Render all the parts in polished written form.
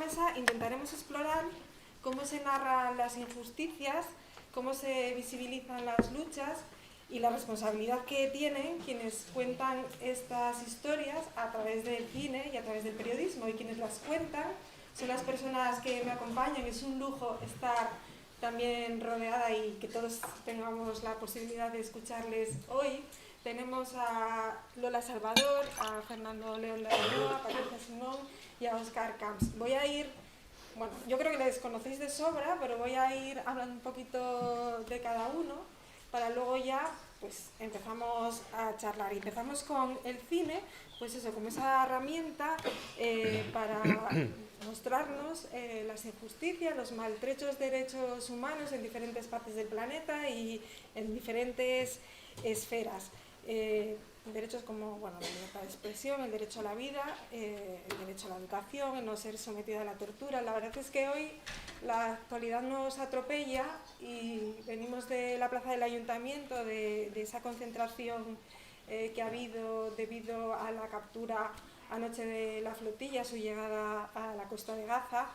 mesa intentaremos explorar cómo se narran las injusticias, cómo se visibilizan las luchas y la responsabilidad que tienen quienes cuentan estas historias a través del cine y a través del periodismo. Y quienes las cuentan son las personas que me acompañan. Es un lujo estar también rodeada y que todos tengamos la posibilidad de escucharles hoy. Tenemos a Lola Salvador, a Fernando León de Aranoa, a Patricia Simón y a Óscar Camps. Voy a ir, bueno, yo creo que les conocéis de sobra, pero voy a ir hablando un poquito de cada uno para luego ya pues empezamos a charlar. Y empezamos con el cine, pues eso, como esa herramienta para mostrarnos las injusticias, los maltrechos derechos humanos en diferentes partes del planeta y en diferentes esferas. Derechos como bueno, la libertad de expresión, el derecho a la vida, el derecho a la educación, el no ser sometido a la tortura. La verdad es que hoy la actualidad nos atropella y venimos de la plaza del ayuntamiento, de esa concentración que ha habido debido a la captura anoche de la flotilla, su llegada a la costa de Gaza.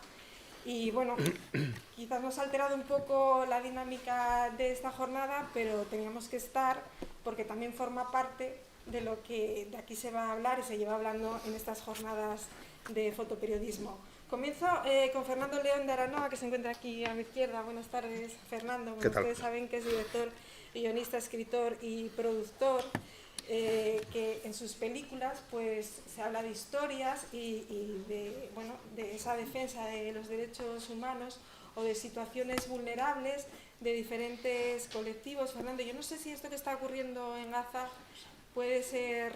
Y bueno, quizás nos ha alterado un poco la dinámica de esta jornada, pero teníamos que estar porque también forma parte de lo que de aquí se va a hablar y se lleva hablando en estas jornadas de fotoperiodismo. Comienzo con Fernando León de Aranoa, que se encuentra aquí a mi izquierda. Buenas tardes, Fernando. Como ustedes saben, que es director, guionista, escritor y productor, que en sus películas pues se habla de historias y de, bueno, de esa defensa de los derechos humanos o de situaciones vulnerables de diferentes colectivos. Fernando, yo no sé si esto que está ocurriendo en Gaza puede ser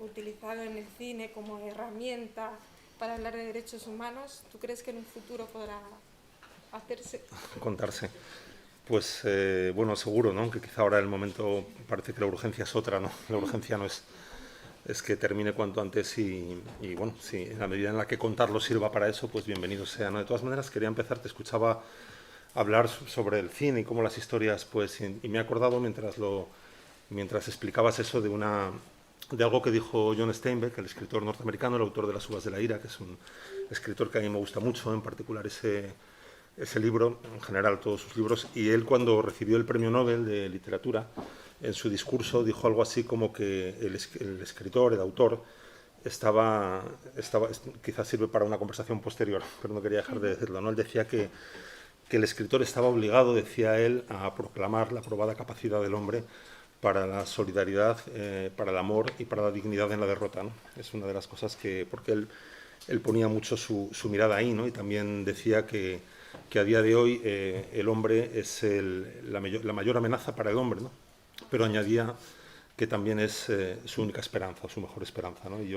utilizado en el cine como herramienta para hablar de derechos humanos. ¿Tú crees que en un futuro podrá hacerse? Contarse. Pues bueno, seguro, ¿no? Que quizá ahora el momento parece que la urgencia es otra, ¿no? La urgencia no es que termine cuanto antes y bueno, si en la medida en la que contarlo sirva para eso, pues bienvenido sea, ¿no? De todas maneras, quería empezar, te escuchaba hablar sobre el cine y cómo las historias, pues, y me he acordado mientras explicabas eso de algo que dijo John Steinbeck, el escritor norteamericano, el autor de Las uvas de la ira, que es un escritor que a mí me gusta mucho, en particular ese libro, en general todos sus libros, y él cuando recibió el premio Nobel de literatura, en su discurso dijo algo así como que el escritor, el autor, quizás sirve para una conversación posterior, pero no quería dejar de decirlo, ¿no? Él decía que el escritor estaba obligado, decía él, a proclamar la probada capacidad del hombre para la solidaridad, para el amor y para la dignidad en la derrota, ¿no? Es una de las cosas porque él ponía mucho su mirada ahí, ¿no? Y también decía que a día de hoy el hombre es la mayor amenaza para el hombre, ¿no? Pero añadía que también es su única esperanza, su mejor esperanza, ¿no? Y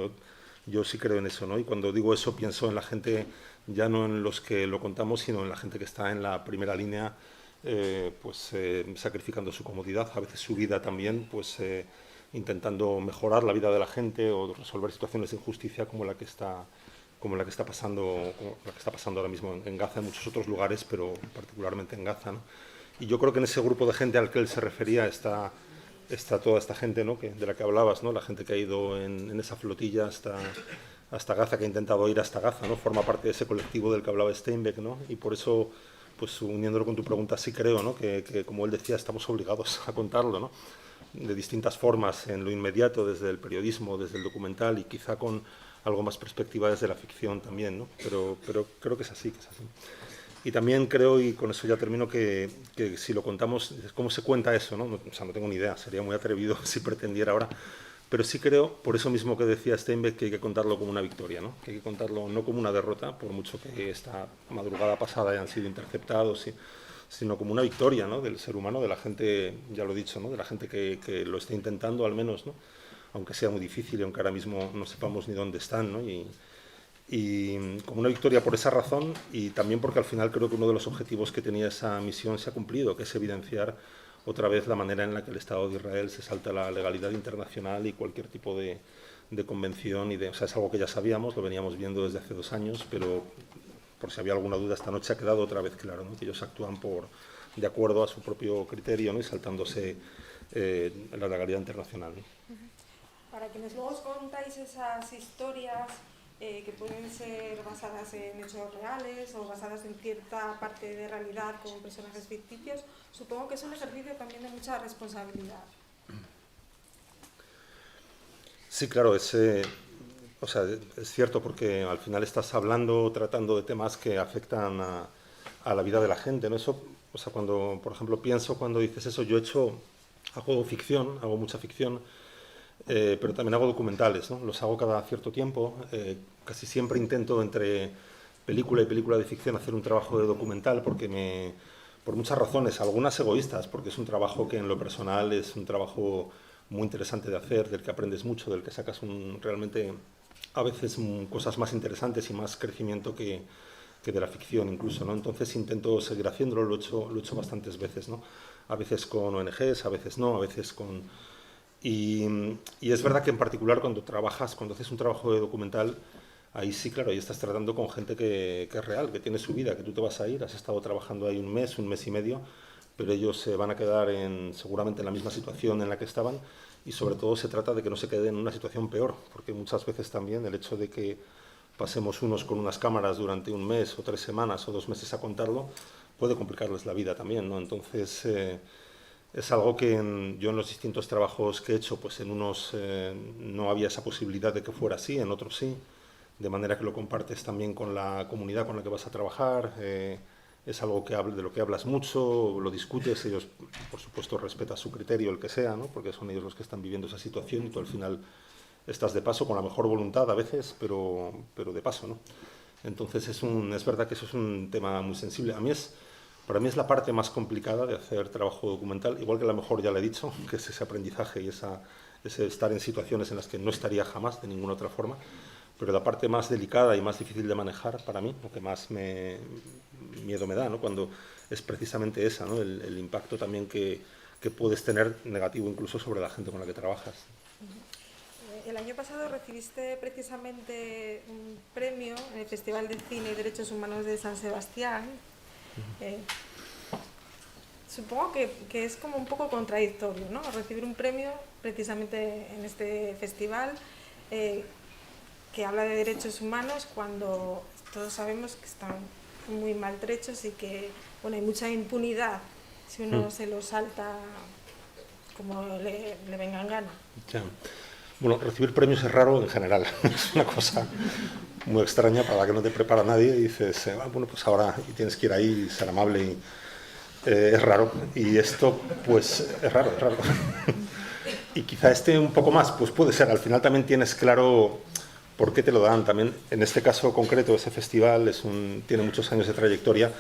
yo sí creo en eso, ¿no? Y cuando digo eso pienso en la gente, ya no en los que lo contamos, sino en la gente que está en la primera línea, sacrificando su comodidad, a veces su vida también, pues intentando mejorar la vida de la gente o resolver situaciones de injusticia como la que está pasando ahora mismo en Gaza, en muchos otros lugares, pero particularmente en Gaza, ¿no? Y yo creo que en ese grupo de gente al que él se refería está toda esta gente, ¿no? De la que hablabas, ¿no? La gente que ha ido en esa flotilla hasta Gaza, que ha intentado ir hasta Gaza, ¿no? Forma parte de ese colectivo del que hablaba Steinbeck, ¿no? Y por eso, pues uniéndolo con tu pregunta, sí creo, ¿no? Que como él decía, estamos obligados a contarlo, ¿no? De distintas formas, en lo inmediato, desde el periodismo, desde el documental y quizá con algo más perspectiva desde la ficción también, ¿no? Pero creo que es así, Y también creo, y con eso ya termino, que si lo contamos, ¿cómo se cuenta eso, no? O sea, no tengo ni idea, sería muy atrevido si pretendiera ahora, pero sí creo, por eso mismo que decía Steinbeck, que hay que contarlo como una victoria, ¿no? Que hay que contarlo no como una derrota, por mucho que esta madrugada pasada hayan sido interceptados, sino como una victoria, ¿no? Del ser humano, de la gente, ya lo he dicho, ¿no? De la gente que lo está intentando al menos, ¿no? Aunque sea muy difícil y aunque ahora mismo no sepamos ni dónde están, ¿no? Y como una victoria por esa razón y también porque al final creo que uno de los objetivos que tenía esa misión se ha cumplido, que es evidenciar otra vez la manera en la que el Estado de Israel se salta la legalidad internacional y cualquier tipo de convención. O sea, es algo que ya sabíamos, lo veníamos viendo desde hace 2 años, pero por si había alguna duda, esta noche ha quedado otra vez claro, ¿no? Que ellos actúan de acuerdo a su propio criterio, ¿no? Y saltándose la legalidad internacional, ¿no? Para quienes luego os contáis esas historias que pueden ser basadas en hechos reales o basadas en cierta parte de realidad con personajes ficticios, supongo que es un ejercicio también de mucha responsabilidad. Sí, claro, o sea, es cierto porque al final estás hablando, tratando de temas que afectan a la vida de la gente, ¿no? Eso, o sea, cuando, por ejemplo, pienso cuando dices eso, hago ficción, hago mucha ficción, pero también hago documentales, ¿no? Los hago cada cierto tiempo, casi siempre intento entre película y película de ficción hacer un trabajo de documental por muchas razones, algunas egoístas, porque es un trabajo que en lo personal es un trabajo muy interesante de hacer, del que aprendes mucho, del que sacas realmente a veces cosas más interesantes y más crecimiento que de la ficción incluso, ¿no? Entonces intento seguir haciéndolo, lo he hecho bastantes veces, ¿no? A veces con ONGs, a veces no, a veces con... Y es verdad que en particular cuando haces un trabajo de documental, ahí sí, claro, ahí estás tratando con gente que es real, que tiene su vida, que tú te vas a ir, has estado trabajando ahí un mes y medio, pero ellos se van a quedar seguramente en la misma situación en la que estaban y sobre todo se trata de que no se queden en una situación peor, porque muchas veces también el hecho de que pasemos unos con unas cámaras durante un mes o 3 semanas o 2 meses a contarlo puede complicarles la vida también, ¿no? Entonces es algo que yo en los distintos trabajos que he hecho, pues en unos no había esa posibilidad de que fuera así, en otros sí, de manera que lo compartes también con la comunidad con la que vas a trabajar, es algo de lo que hablas mucho, lo discutes, ellos por supuesto respetan su criterio, el que sea, ¿no? Porque son ellos los que están viviendo esa situación y tú al final estás de paso con la mejor voluntad a veces, pero de paso, ¿no? Entonces es verdad que eso es un tema muy sensible. Para mí es la parte más complicada de hacer trabajo documental, igual que a lo mejor ya le he dicho, que es ese aprendizaje y ese estar en situaciones en las que no estaría jamás de ninguna otra forma, pero la parte más delicada y más difícil de manejar para mí, lo que más miedo me da, ¿no? Cuando es precisamente esa, ¿no? El impacto también que puedes tener negativo incluso sobre la gente con la que trabajas. El año pasado recibiste precisamente un premio en el Festival de Cine y Derechos Humanos de San Sebastián. Supongo que es como un poco contradictorio, ¿no? Recibir un premio precisamente en este festival que habla de derechos humanos cuando todos sabemos que están muy maltrechos y que hay mucha impunidad si uno se lo salta como le venga en gana. Ya. Bueno, recibir premios es raro en general, es una cosa muy extraña para la que no te prepara nadie y dices, bueno, pues ahora tienes que ir ahí y ser amable y es raro. Y esto, pues, es raro. Y quizá un poco más, pues puede ser, al final también tienes claro por qué te lo dan. También, en este caso concreto, ese festival tiene muchos años de trayectoria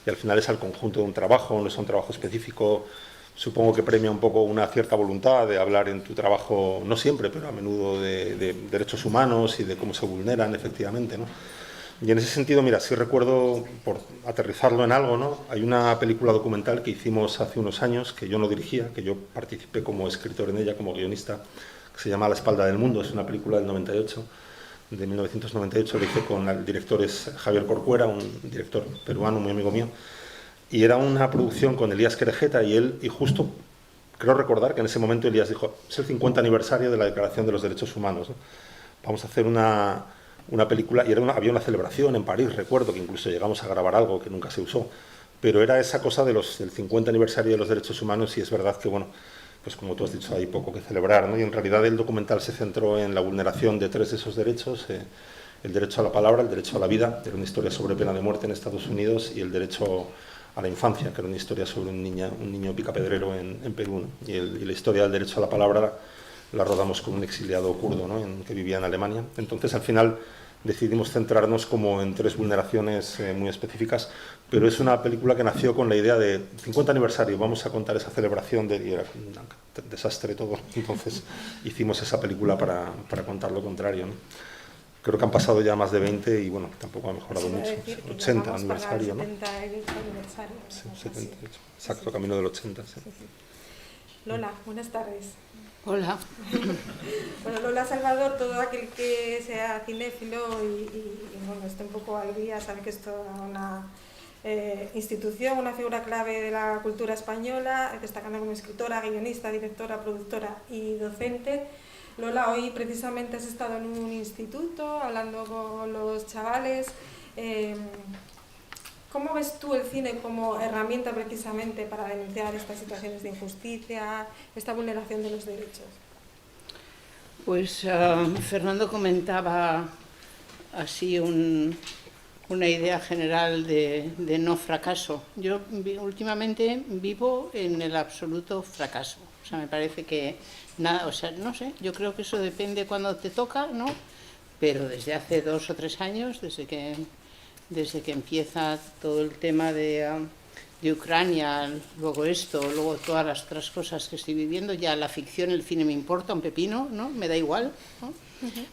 y al final es al conjunto de un trabajo, no es un trabajo específico. Supongo que premia un poco una cierta voluntad de hablar en tu trabajo, no siempre, pero a menudo de derechos humanos y de cómo se vulneran efectivamente, ¿no? Y en ese sentido, mira, sí recuerdo, por aterrizarlo en algo, ¿no? Hay una película documental que hicimos hace unos años, que yo no dirigía, que yo participé como escritor en ella, como guionista, que se llama A la espalda del mundo, es una película del 98, de 1998, lo hice con el director es Javier Corcuera, un director peruano muy amigo mío, y era una producción con Elías Querejeta y justo creo recordar que en ese momento Elías dijo, es el 50 aniversario de la Declaración de los Derechos Humanos, ¿no? Vamos a hacer una película, y había una celebración en París, recuerdo que incluso llegamos a grabar algo que nunca se usó, pero era esa cosa del 50 aniversario de los derechos humanos y es verdad que, bueno, pues como tú has dicho, hay poco que celebrar, ¿no? Y en realidad el documental se centró en la vulneración de 3 de esos derechos, el derecho a la palabra, el derecho a la vida, era una historia sobre pena de muerte en Estados Unidos, y el derecho a la infancia, que era una historia sobre un niño picapedrero en Perú, ¿no? Y la historia del derecho a la palabra la rodamos con un exiliado kurdo, ¿no? Que vivía en Alemania. Entonces, al final, decidimos centrarnos como en 3 vulneraciones muy específicas, pero es una película que nació con la idea de 50 aniversario, vamos a contar esa celebración y era un desastre todo. Entonces, hicimos esa película para contar lo contrario, ¿no? Creo que han pasado ya más de 20 y bueno, tampoco ha mejorado mucho. 80 aniversario, ¿no? 70 aniversario. Sí, 78. Exacto, camino del 80. Sí. Lola, buenas tardes. Hola. Bueno, Lola Salvador, todo aquel que sea cinéfilo y bueno, esté un poco al día, sabe que esto es una institución, una figura clave de la cultura española, destacando como escritora, guionista, directora, productora y docente. Lola, hoy precisamente has estado en un instituto hablando con los chavales. ¿Cómo ves tú el cine como herramienta precisamente para denunciar estas situaciones de injusticia, esta vulneración de los derechos? Pues Fernando comentaba así una idea general de no fracaso. Yo últimamente vivo en el absoluto fracaso. O sea, me parece que nada, o sea, no sé, yo creo que eso depende cuando te toca, ¿no? Pero desde hace 2 o 3 años, desde que empieza todo el tema de Ucrania, luego esto, luego todas las otras cosas que estoy viviendo, ya la ficción, el cine me importa un pepino, ¿no? Me da igual, ¿no?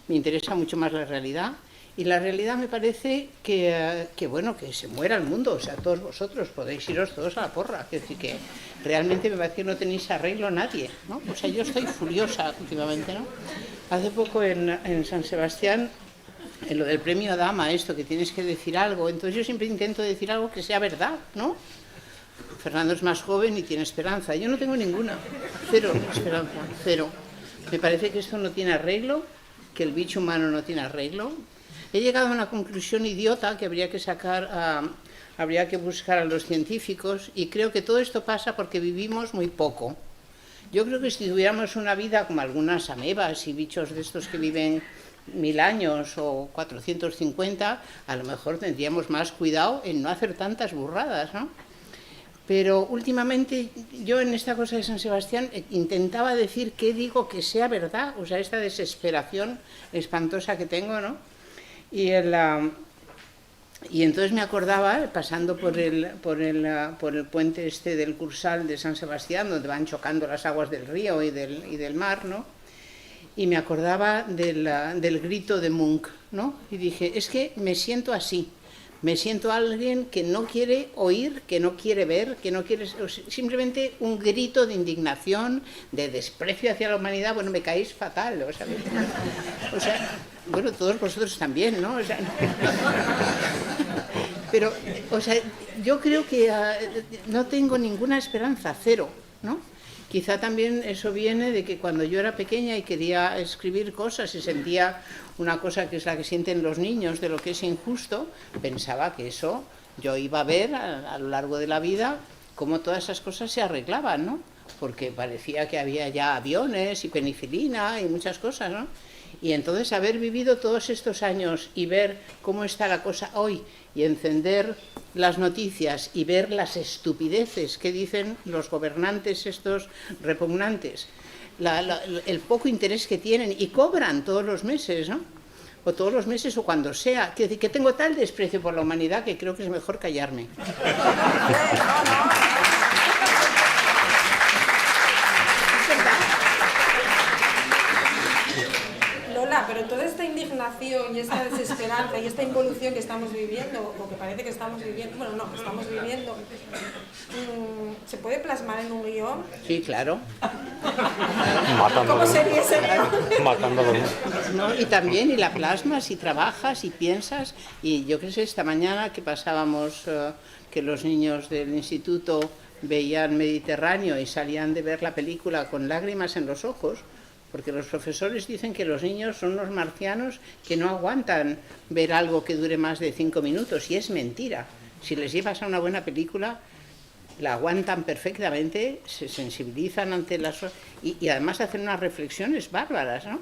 Me interesa mucho más la realidad. Y la realidad me parece que bueno, que se muera el mundo, o sea, todos vosotros podéis iros todos a la porra, es decir, que realmente me parece que no tenéis arreglo nadie, ¿no? O sea, yo estoy furiosa últimamente, ¿no? Hace poco en San Sebastián, en lo del premio Dama, esto, que tienes que decir algo, entonces yo siempre intento decir algo que sea verdad, ¿no? Fernando es más joven y tiene esperanza, yo no tengo ninguna, cero esperanza, cero. Me parece que esto no tiene arreglo, que el bicho humano no tiene arreglo. He llegado a una conclusión idiota que habría que buscar a los científicos, y creo que todo esto pasa porque vivimos muy poco. Yo creo que si tuviéramos una vida como algunas amebas y bichos de estos que viven 1000 años o 450, a lo mejor tendríamos más cuidado en no hacer tantas burradas, ¿no? Pero últimamente yo en esta cosa de San Sebastián intentaba decir qué digo que sea verdad, o sea, esta desesperación espantosa que tengo, ¿no? Y entonces me acordaba, pasando por el puente este del Cursal de San Sebastián, donde van chocando las aguas del río y del mar, ¿no? Y me acordaba del grito de Munch, ¿no? Y dije, es que me siento así, me siento alguien que no quiere oír, que no quiere ver, que no quiere... Simplemente un grito de indignación, de desprecio hacia la humanidad. Bueno, me caéis fatal, o sea, bueno, todos vosotros también, ¿no? O sea, pero, o sea, yo creo que no tengo ninguna esperanza, cero, ¿no? Quizá también eso viene de que cuando yo era pequeña y quería escribir cosas y sentía una cosa que es la que sienten los niños de lo que es injusto, pensaba que eso yo iba a ver a lo largo de la vida cómo todas esas cosas se arreglaban, ¿no? Porque parecía que había ya aviones y penicilina y muchas cosas, ¿no? Y entonces haber vivido todos estos años y ver cómo está la cosa hoy y encender las noticias y ver las estupideces que dicen los gobernantes estos repugnantes, el poco interés que tienen y cobran todos los meses, ¿no? O todos los meses o cuando sea, que tengo tal desprecio por la humanidad que creo que es mejor callarme. Pero toda esta indignación y esta desesperanza y esta involución que estamos viviendo, o que parece que estamos viviendo, bueno, no, que estamos viviendo, ¿se puede plasmar en un guión? Sí, claro. ¿Cómo sería ese guión? Matándolo. ¿No? Y también, y la plasmas, y trabajas, y piensas, y yo qué sé, esta mañana que pasábamos, que los niños del instituto veían Mediterráneo y salían de ver la película con lágrimas en los ojos, porque los profesores dicen que los niños son unos marcianos que no aguantan ver algo que dure más de 5 minutos, y es mentira. Si les llevas a una buena película, la aguantan perfectamente, se sensibilizan ante las... Y además hacen unas reflexiones bárbaras, ¿no?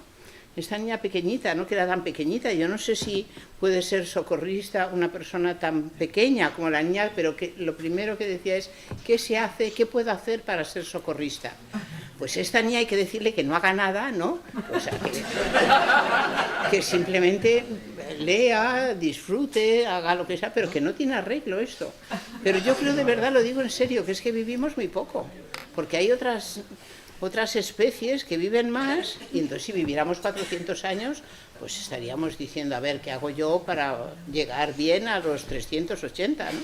Esta niña pequeñita, no que era tan pequeñita, yo no sé si puede ser socorrista una persona tan pequeña como la niña, pero que lo primero que decía es, ¿qué se hace, qué puedo hacer para ser socorrista? Pues esta niña hay que decirle que no haga nada, ¿no? O sea, que simplemente lea, disfrute, haga lo que sea, pero que no tiene arreglo esto. Pero yo creo, de verdad, lo digo en serio, que es que vivimos muy poco, porque hay otras especies que viven más, y entonces si viviéramos 400 años, pues estaríamos diciendo, a ver, ¿qué hago yo para llegar bien a los 380, ¿no?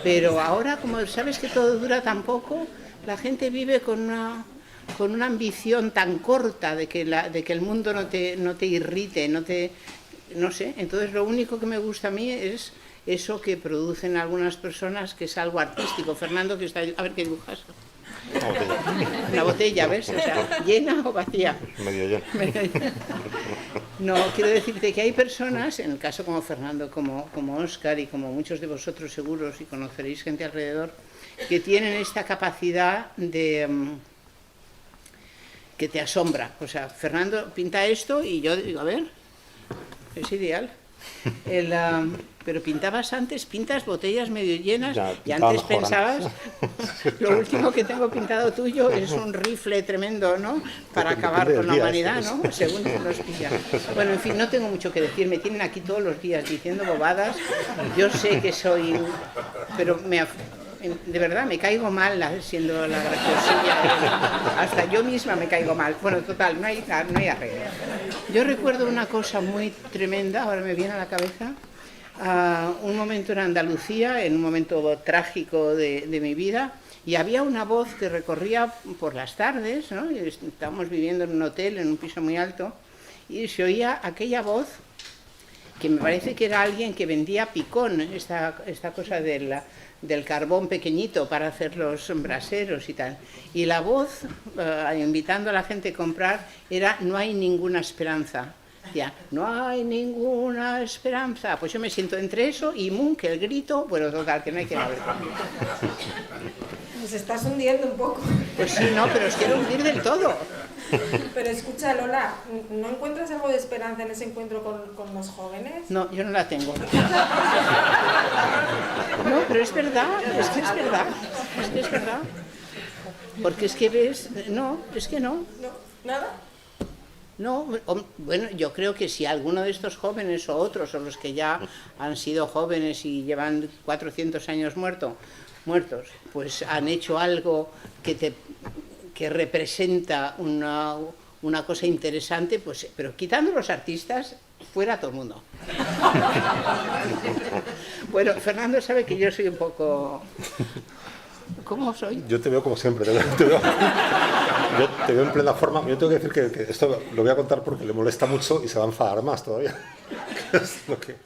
Pero ahora, como sabes que todo dura tan poco, la gente vive con una ambición tan corta de que el mundo no te irrite, no sé. Entonces lo único que me gusta a mí es eso que producen algunas personas, que es algo artístico. Fernando, que está... A ver, ¿qué dibujas? La botella, ¿ves? O sea, ¿llena o vacía? Medio lleno. No, quiero decirte que hay personas, en el caso como Fernando, como Óscar y como muchos de vosotros seguros, y conoceréis gente alrededor, que tienen esta capacidad de que te asombra. O sea, Fernando pinta esto y yo digo, a ver, es ideal. Pero pintabas antes, pintas botellas medio llenas, Ya, y antes mejor pensabas, lo último que tengo pintado tuyo es un rifle tremendo, ¿no? Para acabar con la humanidad, ¿no? Según nos pilla. Bueno, en fin, no tengo mucho que decir, me tienen aquí todos los días diciendo bobadas, yo sé que soy, pero de verdad me caigo mal siendo la graciosilla, hasta yo misma me caigo mal. Bueno, total, no hay arreglo. Yo recuerdo una cosa muy tremenda, ahora me viene a la cabeza, un momento en Andalucía, en un momento trágico de mi vida, y había una voz que recorría por las tardes, ¿no? Y estábamos viviendo en un hotel, en un piso muy alto, y se oía aquella voz que me parece que era alguien que vendía picón, esta cosa del carbón pequeñito para hacer los braseros y tal. Y la voz, invitando a la gente a comprar, era "no hay ninguna esperanza". Ya, no hay ninguna esperanza. Pues yo me siento entre eso y Munch, el grito, bueno, total, que no hay que hablar conmigo. Nos estás hundiendo un poco. Pues sí, no, pero os quiero hundir del todo. Pero escucha, Lola, ¿no encuentras algo de esperanza en ese encuentro con los jóvenes? No, yo no la tengo. No, pero es verdad, es que es verdad. Es que es verdad. Porque es que ves, no, es que no. ¿No? ¿Nada? No, bueno, yo creo que si alguno de estos jóvenes o otros, o los que ya han sido jóvenes y llevan 400 años muertos, pues han hecho algo que representa una cosa interesante, pues, pero quitando los artistas, fuera todo el mundo. Bueno, Fernando sabe que yo soy un poco... ¿Cómo soy? Yo te veo como siempre, yo te veo en plena forma. Yo tengo que decir que esto lo voy a contar porque le molesta mucho y se va a enfadar más todavía. Es lo que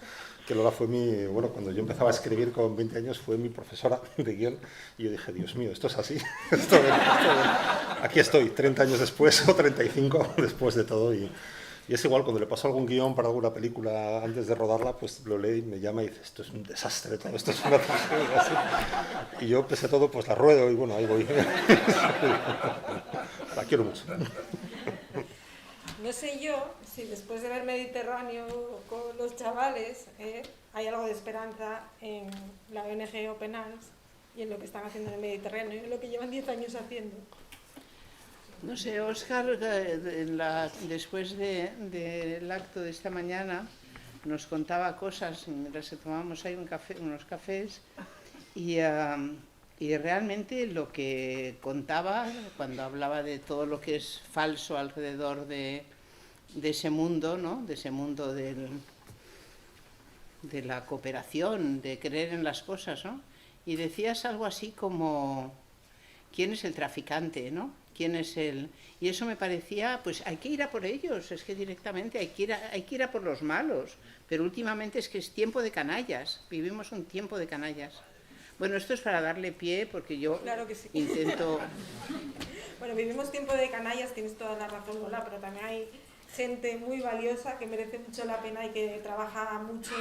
Lola fue bueno, cuando yo empezaba a escribir con 20 años fue mi profesora de guión y yo dije, Dios mío, esto es así. Aquí estoy, 30 años después o 35 después de todo y es igual, cuando le paso algún guión para alguna película antes de rodarla, pues lo lee y me llama y dice, esto es un desastre todo, esto es una tragedia, así. Y yo, pese a todo, pues la ruedo y bueno, ahí voy. La quiero mucho. No sé yo si después de ver Mediterráneo con los chavales hay algo de esperanza en la ONG Open Arms y en lo que están haciendo en el Mediterráneo y en lo que llevan 10 años haciendo. No sé, Óscar, después del acto de esta mañana, nos contaba cosas mientras tomábamos ahí unos cafés y realmente lo que contaba cuando hablaba de todo lo que es falso alrededor de ese mundo, ¿no? De ese mundo de la cooperación, de creer en las cosas, ¿no? Y decías algo así como, ¿quién es el traficante, no? ¿Quién es el...? Y eso me parecía, pues hay que ir a por ellos, es que directamente hay que ir a por los malos, pero últimamente es que es tiempo de canallas, vivimos un tiempo de canallas. Bueno, esto es para darle pie, porque yo claro que sí. intento... Bueno, vivimos tiempo de canallas, tienes toda la razón, Lola, pero también hay gente muy valiosa que merece mucho la pena y que trabaja mucho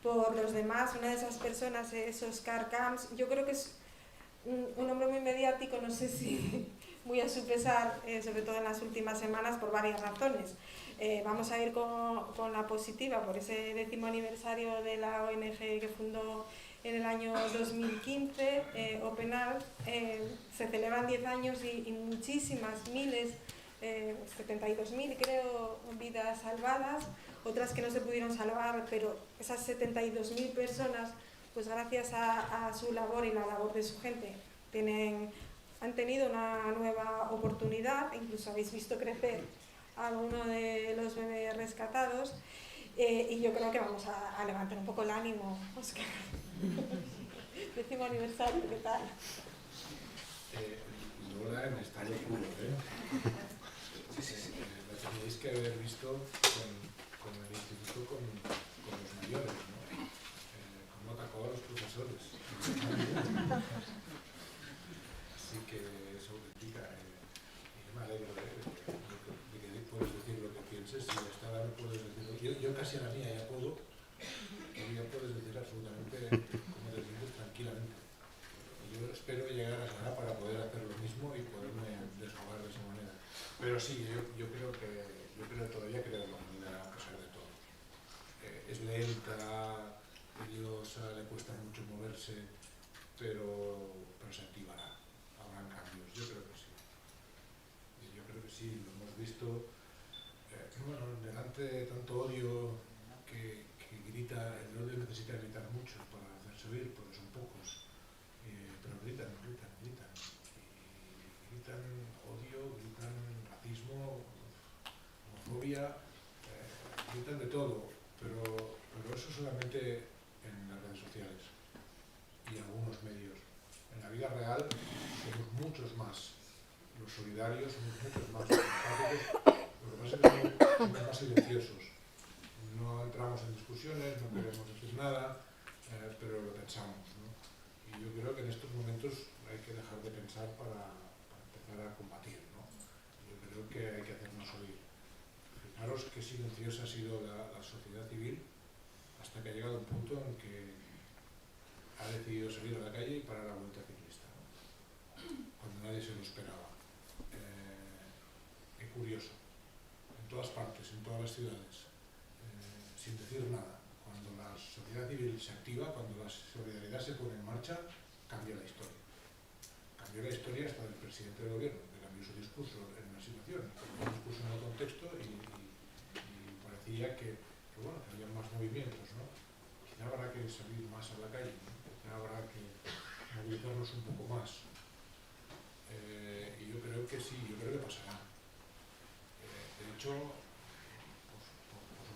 por los demás. Una de esas personas es Óscar Camps. Yo creo que es un hombre muy mediático, no sé si muy a su pesar, sobre todo en las últimas semanas, por varias razones. Vamos a ir con la positiva, por ese 10º aniversario de la ONG que fundó en el año 2015, Open Arms. Se celebran 10 años y muchísimas, miles, 72.000 creo, vidas salvadas, otras que no se pudieron salvar, pero esas 72.000 personas, pues gracias a su labor y la labor de su gente, han tenido una nueva oportunidad, incluso habéis visto crecer a alguno de los bebés rescatados, y yo creo que vamos a levantar un poco el ánimo, Óscar. 10º aniversario, ¿qué tal? Lola en estado puro, Sí. La tenéis que haber visto con el instituto con los mayores, ¿no? Cómo atacó a los profesores. sí que es auténtica. Y yo me alegro de que puedes decir lo que pienses, y hasta ahora no puedes decirlo. Yo casi a la mía ya puedo, y ya puedes decir absolutamente como te sientes tranquilamente. Y yo espero llegar a esa edad para poder hacer lo mismo y poderme deshogar de esa manera. Pero sí, yo creo todavía creo en la humanidad a pesar de todo. Es lenta, tediosa, le cuesta mucho moverse, pero se activará, habrán cambios, yo creo que sí. Yo creo que sí, lo hemos visto, bueno, delante de tanto odio que grita, el odio necesita gritar mucho para hacerse oír, porque son pocos, pero gritan, y gritan odio, gritan racismo, homofobia, gritan de todo, pero eso solamente en las redes sociales y algunos medios. En la vida real somos muchos más los solidarios, somos muchos más los empáticos. Lo que pasa es que somos más silenciosos. No entramos en discusiones, no queremos decir nada, pero lo pensamos, ¿no? Y yo creo que en estos momentos hay que dejar de pensar para empezar a combatir, ¿no? Yo creo que hay que hacernos oír. Fijaros qué silenciosa ha sido la sociedad civil hasta que ha llegado un punto en que ha decidido salir a la calle y parar la vuelta ciclista, ¿no? Cuando nadie se lo esperaba. Qué curioso. En todas partes, en todas las ciudades, sin decir nada. Cuando la sociedad civil se activa, cuando la solidaridad se pone en marcha, cambia la historia. Cambió la historia hasta del presidente del gobierno, que cambió su discurso en una situación, cambió el discurso en el contexto y parecía que había más movimientos, ¿no? Quizá habrá que salir más a la calle, ¿no? Quizá habrá que movilizarnos un poco más. Y yo creo que sí, yo creo que pasará. De hecho,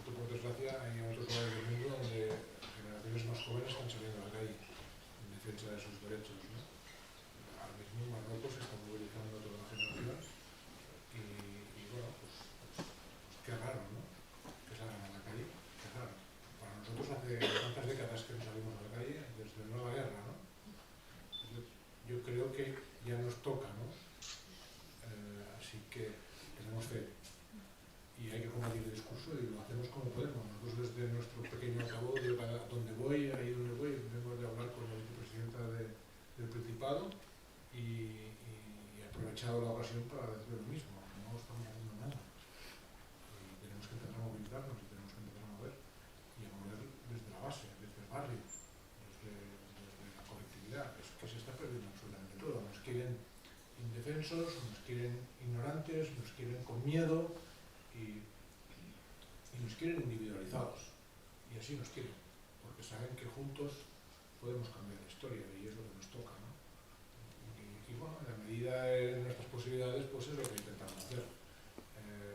por desgracia, hay otros lugares del mundo donde generaciones más jóvenes están saliendo a la calle en defensa de sus derechos, ¿no? Ahora mismo en Marruecos se está movilizando toda la generación y bueno, pues qué raro, ¿no? Que salgan a la calle, qué raro. Para nosotros hace tantas décadas que no salimos a la calle, desde la nueva guerra, ¿no? Yo creo que ya nos toca, ¿no? Así que tenemos fe. Y hay que combatir el discurso y lo hacemos como podemos. Nosotros desde nuestro pequeño altavoz, donde voy, ahí donde voy, vengo de hablar con la vicepresidenta del Principado y he aprovechado la ocasión para decir lo mismo. No estamos haciendo nada. Y tenemos que empezar a movilizarnos y tenemos que empezar a mover. Y a mover desde la base, desde el barrio, desde la colectividad. Es que se está perdiendo absolutamente todo. Nos quieren indefensos, nos quieren ignorantes, nos quieren con miedo. Y nos quieren individualizados, y así nos quieren, porque saben que juntos podemos cambiar la historia y es lo que nos toca, ¿no? Y bueno, en la medida de nuestras posibilidades, pues es lo que intentamos hacer.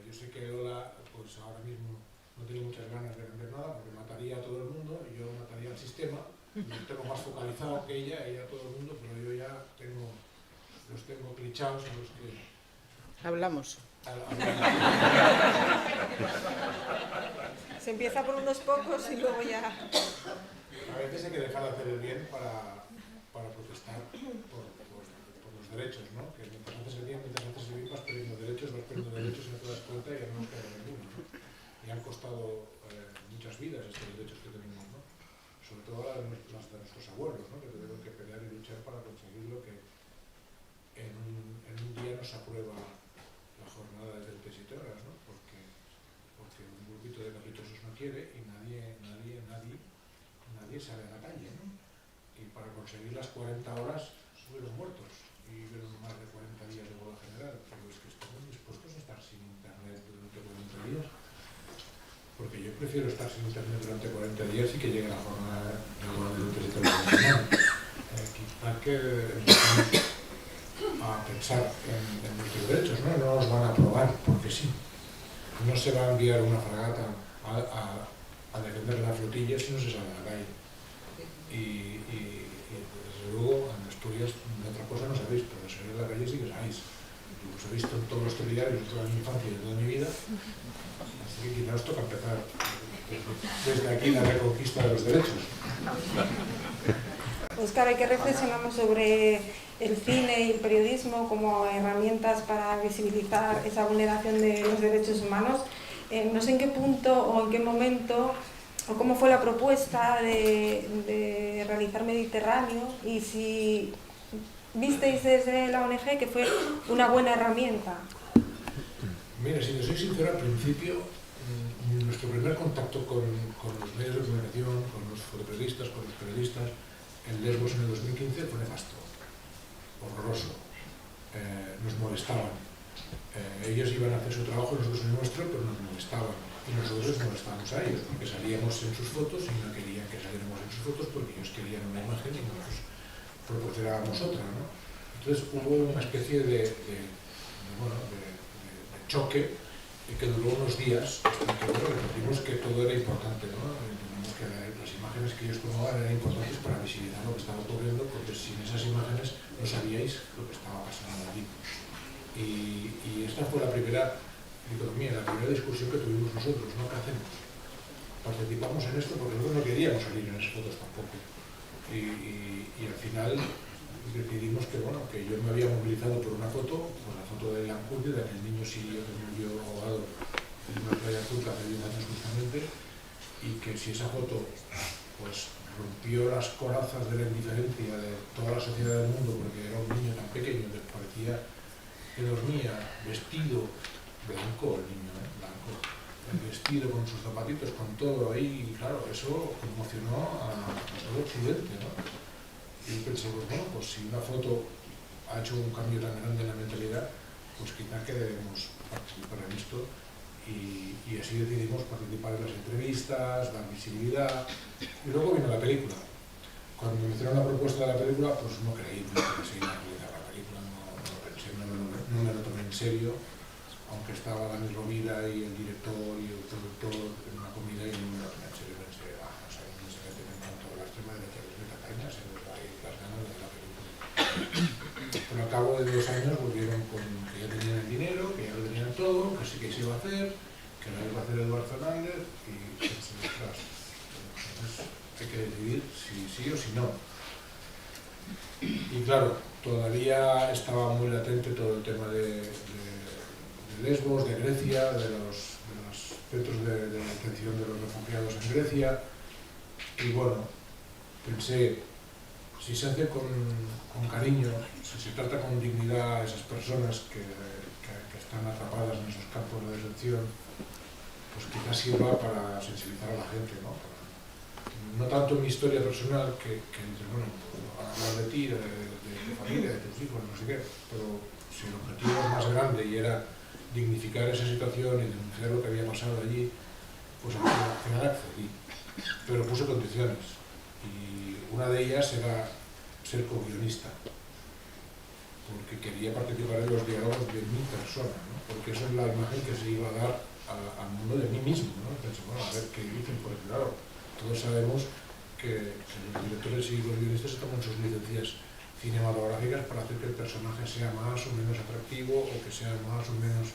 Yo sé que Lola, pues ahora mismo no tiene muchas ganas de cambiar nada, porque mataría a todo el mundo, y yo mataría al sistema, yo tengo más focalizado que ella a todo el mundo, pero yo ya los tengo clichados en los que... Hablamos. Se empieza por unos pocos y luego ya... A veces hay que dejar de hacer el bien para protestar por los derechos, ¿no? Que mientras haces el bien, vas perdiendo derechos y no te das cuenta y ya no nos queda ninguno, ¿no? Y han costado muchas vidas estos derechos que tenemos, ¿no? Sobre todo las de nuestros abuelos, ¿no? Que tuvieron que pelear y luchar para conseguir lo que en un día nos aprueba la jornada de 37 horas, ¿no? Porque un grupito de caprichosos no quiere y nadie sale a la calle, ¿no? Y para conseguir las 40 horas hubieron muertos y hubieron más de 40 días de huelga general, pero es que estamos dispuestos a estar sin internet durante 40 días, porque yo prefiero estar sin internet durante 40 días y que llegue la jornada de huelga de 37 horas. Quizá que a pensar en nuestros derechos, ¿no? No nos van a aprobar porque sí. No se va a enviar una fragata a defender la flotilla si no se sale a la calle. Y desde luego en Asturias otra cosa no sabéis, pero salir a la calle sí que sabéis. Os he visto en todos los telediarios de toda mi infancia y de toda mi vida, así que quizás os toca empezar desde aquí la reconquista de los derechos. Óscar, hay que reflexionamos sobre el cine y el periodismo como herramientas para visibilizar esa vulneración de los derechos humanos. No sé en qué punto o en qué momento o cómo fue la propuesta de realizar Mediterráneo y si visteis desde la ONG que fue una buena herramienta. Mira, si te soy sincero, al principio nuestro primer contacto con los medios de comunicación, con los fotoperiodistas, con los periodistas en Lesbos en el 2015 fue nefasto, horroroso. Nos molestaban. Ellos iban a hacer su trabajo, nosotros el nuestro, pero nos molestaban. Y nosotros molestábamos a ellos, porque salíamos en sus fotos y no querían que saliéramos en sus fotos porque ellos querían una imagen y nosotros proporcionábamos otra, ¿no? Entonces hubo una especie de choque que duró unos días hasta que vimos que todo era importante, ¿no? Entendimos que las imágenes que ellos tomaban eran importantes para visibilizar lo que estaba ocurriendo, porque sin esas imágenes no sabíais lo que estaba pasando allí. Y esta fue la primera dicotomía, la primera discusión que tuvimos nosotros, ¿no? ¿Qué hacemos? Participamos en esto porque nosotros no queríamos salir en esas fotos tampoco. Y al final decidimos que, bueno, que yo me había movilizado por una foto, por la foto de Lancuti, de aquel niño sirio que murió ahogado en una playa turca hace 10 años justamente, y que si esa foto pues rompió las corazas de la indiferencia de toda la sociedad del mundo, porque era un niño tan pequeño que parecía que dormía vestido, blanco el niño, blanco, vestido con sus zapatitos, con todo ahí, y claro, eso conmocionó a todo Occidente, ¿no? Y pensé, pues bueno, pues si una foto ha hecho un cambio tan grande en la mentalidad, pues quizá que debemos participar en esto, y así decidimos participar en las entrevistas, dar visibilidad, y luego vino la película. Cuando me hicieron la propuesta de la película, pues no creí, no pensé en realizar la película, no lo pensé, no me lo tomé en serio, aunque estaba Dani Rovira y el director y el productor en una comida y no me lo tomé en serio, pensé, no sé, no se meten en tanto de la extrema derecha, les meta cañas, se les va a ir las ganas de la película. Pero al cabo de 2 años volvieron con que ya tenían el dinero, que ya lo tenían todo, que sí que se iba a hacer, que lo iba a hacer Eduardo Fernández, y pensé, ostras, entonces hay que decidir si sí o si no. Y claro, todavía estaba muy latente todo el tema de Lesbos, de Grecia, de los centros de detención de los refugiados en Grecia, y bueno, pensé, si se hace con cariño, si se trata con dignidad a esas personas que están atrapadas en esos campos de detención, pues quizás sirva para sensibilizar a la gente, ¿no? No tanto en mi historia personal, que bueno, hablar de ti, de tu familia, de tus hijos, no sé qué, pero si el objetivo es más grande y era dignificar esa situación y denunciar lo que había pasado allí, pues al final accedí, pero puse condiciones, y una de ellas era ser co-guionista, porque quería participar en los diálogos de mi persona, ¿no? Porque eso es la imagen que se iba a dar al mundo de mí mismo, ¿no? Pensé, bueno, a ver qué dicen, porque claro, todos sabemos que los directores y los guionistas toman sus licencias cinematográficas para hacer que el personaje sea más o menos atractivo o que sea más o menos...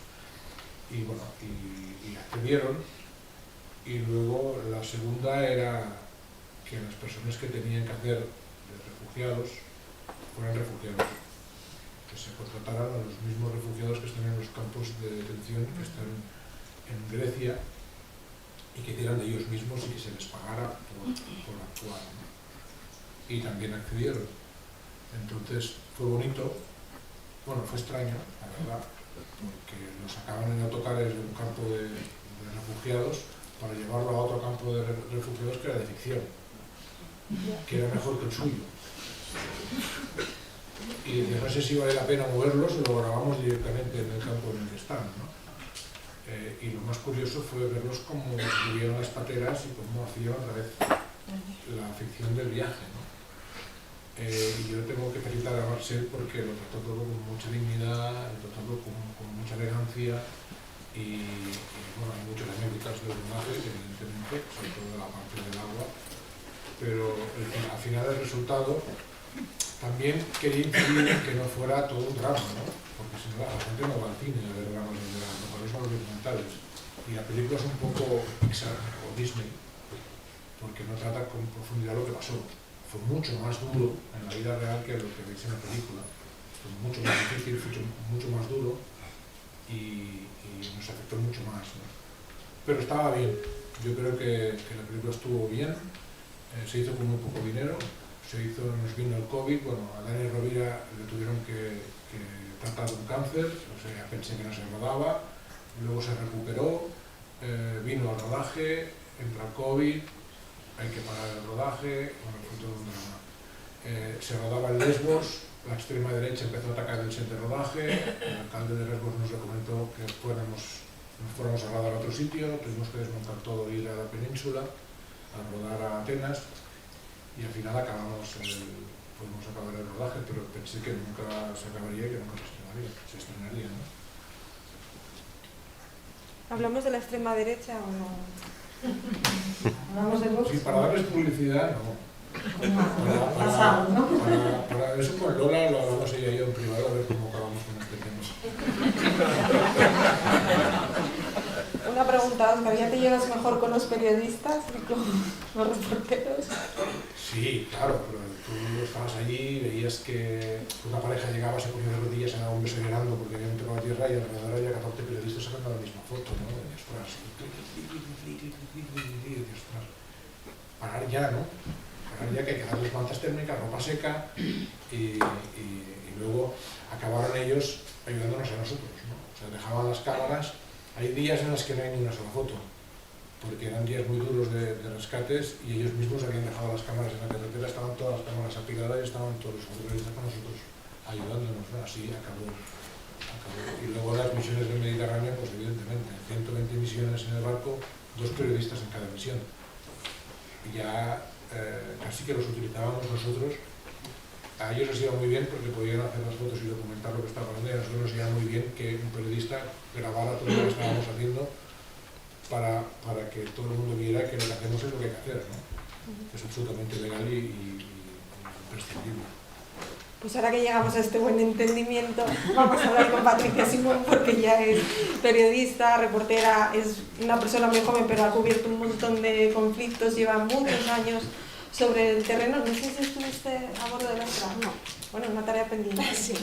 Y bueno, y accedieron, y luego la segunda era que las personas que tenían que hacer de refugiados fueran refugiados, que se contrataran a los mismos refugiados que están en los campos de detención que están en Grecia, y que hicieran de ellos mismos y que se les pagara por actuar, ¿no? Y también accedieron. Entonces fue bonito, bueno, fue extraño, la verdad, porque nos sacaban en autocares de un campo de refugiados para llevarlo a otro campo de refugiados que era de ficción, que era mejor que el suyo. Y no sé si vale la pena moverlos, y lo grabamos directamente en el campo en el que están, ¿no? Y lo más curioso fue verlos cómo subieron las pateras y cómo hacían otra vez la ficción del viaje, ¿no? Y yo tengo que felicitar a Marcel porque lo trató todo con mucha dignidad, lo trató todo con mucha elegancia, y bueno, hay muchas anécdotas de rodaje, evidentemente, sobre todo de la parte del agua, pero al final el resultado también quería incidir en que no fuera todo un drama, ¿no? Porque si no, la gente no va al cine a ver dramas de verano, por eso son los documentales. Y la película es un poco Pixar o Disney, porque no trata con profundidad lo que pasó. fue mucho más duro en la vida real que lo que veis en la película. Fue mucho más difícil, mucho más duro y nos afectó mucho más, ¿no? Pero estaba bien. Yo creo que la película estuvo bien, se hizo con muy poco dinero, nos vino el COVID, bueno, a Dani Rovira le tuvieron que tratar un cáncer, o sea, pensé que no se rodaba, luego se recuperó, vino al rodaje, entra el COVID, hay que parar el rodaje, bueno, fue todo un drama. Se rodaba en Lesbos, la extrema derecha empezó a atacar el set de rodaje, el alcalde de Lesbos nos recomendó que nos fuéramos a rodar a otro sitio, tuvimos que desmontar todo e ir a la península, a rodar a Atenas, y al final pudimos acabar el rodaje, pero pensé que nunca se acabaría y que nunca se estrenaría, ¿no? ¿Hablamos de la extrema derecha o no? Hablamos de Vox. Sí, para darles publicidad, no. Para eso con Lola lo hablamos ella y yo en privado, a ver cómo acabamos con este tema. Una pregunta, Óscar, ¿ya te llevas mejor con los periodistas y con los reporteros? Sí, claro, pero tú estabas allí, veías que una pareja llegaba, se ponía de rodillas, se daba un beso llorando porque habían tocado tierra y alrededor había 14 periodistas sacando la misma foto, ¿no? Y ostras, parar ya, ¿no? Parar ya, que hay que darles mantas térmicas, ropa seca y luego acabaron ellos ayudándonos a nosotros, ¿no? O sea, dejaban las cámaras. Hay días en los que no hay ni una sola foto, porque eran días muy duros de rescates y ellos mismos habían dejado las cámaras en la carretera, estaban todas las cámaras apiladas y estaban todos los periodistas con nosotros ayudándonos, ¿no? Así acabó. Y luego las misiones del Mediterráneo, pues evidentemente, 120 misiones en el barco, 2 periodistas en cada misión. Y ya casi que los utilizábamos nosotros. A ellos les iba muy bien porque podían hacer las fotos y documentar lo que estaba pasando, y a nosotros nos iba muy bien que un periodista grabara todo lo que estábamos haciendo para que todo el mundo viera que lo que hacemos es lo que hay que hacer, ¿no? Es absolutamente legal y imprescindible. Pues ahora que llegamos a este buen entendimiento, vamos a hablar con Patricia Simón, porque ya es periodista, reportera, es una persona muy joven, pero ha cubierto un montón de conflictos, lleva muchos años sobre el terreno. No sé si estuviste a bordo de la otra. No. Bueno, una tarea pendiente. Sí.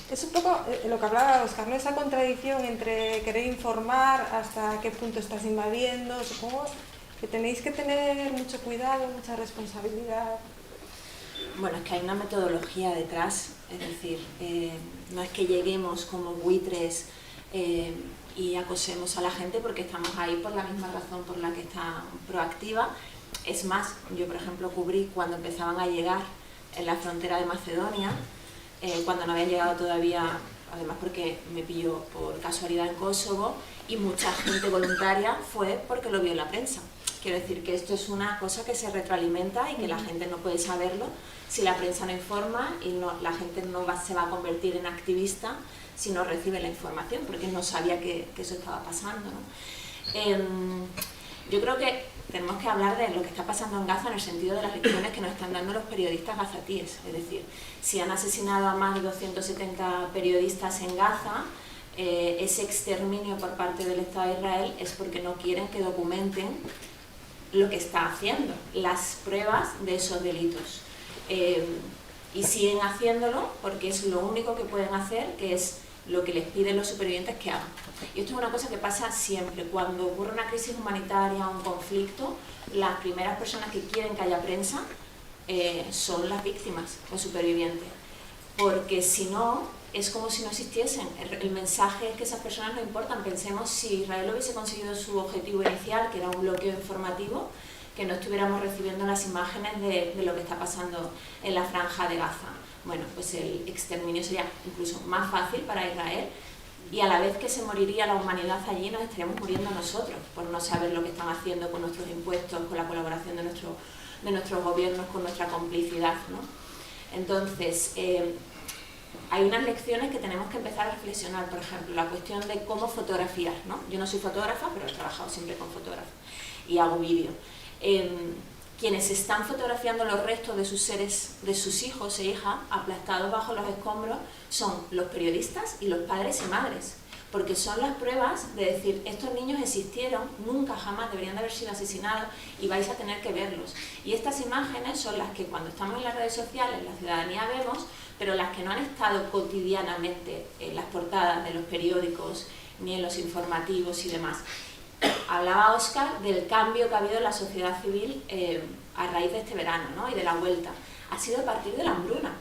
Es un poco lo que hablaba Óscar, ¿no? Esa contradicción entre querer informar hasta qué punto estás invadiendo. Supongo que tenéis que tener mucho cuidado, mucha responsabilidad. Bueno, es que hay una metodología detrás, es decir, no es que lleguemos como buitres y acosemos a la gente porque estamos ahí por la misma razón por la que está proactiva. Es más, yo por ejemplo cubrí cuando empezaban a llegar en la frontera de Macedonia, cuando no habían llegado todavía, además porque me pilló por casualidad en Kosovo, y mucha gente voluntaria fue porque lo vio en la prensa. Quiero decir que esto es una cosa que se retroalimenta y que la gente no puede saberlo si la prensa no informa, y la gente no se va a convertir en activista si no recibe la información, porque no sabía que eso estaba pasando, ¿no? Yo creo que tenemos que hablar de lo que está pasando en Gaza en el sentido de las lecciones que nos están dando los periodistas gazatíes. Es decir, si han asesinado a más de 270 periodistas en Gaza, ese exterminio por parte del Estado de Israel es porque no quieren que documenten lo que está haciendo, las pruebas de esos delitos. Y siguen haciéndolo porque es lo único que pueden hacer, que es lo que les piden los supervivientes que hagan. Y esto es una cosa que pasa siempre. Cuando ocurre una crisis humanitaria o un conflicto, las primeras personas que quieren que haya prensa son las víctimas, los supervivientes. Porque si no, es como si no existiesen. El mensaje es que esas personas no importan. Pensemos si Israel hubiese conseguido su objetivo inicial, que era un bloqueo informativo, que no estuviéramos recibiendo las imágenes de lo que está pasando en la franja de Gaza. Bueno, pues el exterminio sería incluso más fácil para Israel, y a la vez que se moriría la humanidad allí, nos estaríamos muriendo nosotros por no saber lo que están haciendo con nuestros impuestos, con la colaboración de nuestros gobiernos, con nuestra complicidad, ¿no? Entonces, hay unas lecciones que tenemos que empezar a reflexionar. Por ejemplo, la cuestión de cómo fotografiar, ¿no? Yo no soy fotógrafa, pero he trabajado siempre con fotógrafos y hago vídeo. Quienes están fotografiando los restos de sus seres, de sus hijos e hijas aplastados bajo los escombros, son los periodistas y los padres y madres, porque son las pruebas de decir, estos niños existieron, nunca jamás deberían de haber sido asesinados y vais a tener que verlos. Y estas imágenes son las que cuando estamos en las redes sociales la ciudadanía vemos, pero las que no han estado cotidianamente en las portadas de los periódicos ni en los informativos y demás. Hablaba Óscar del cambio que ha habido en la sociedad civil a raíz de este verano, ¿no? Y de la vuelta. Ha sido a partir de la hambruna.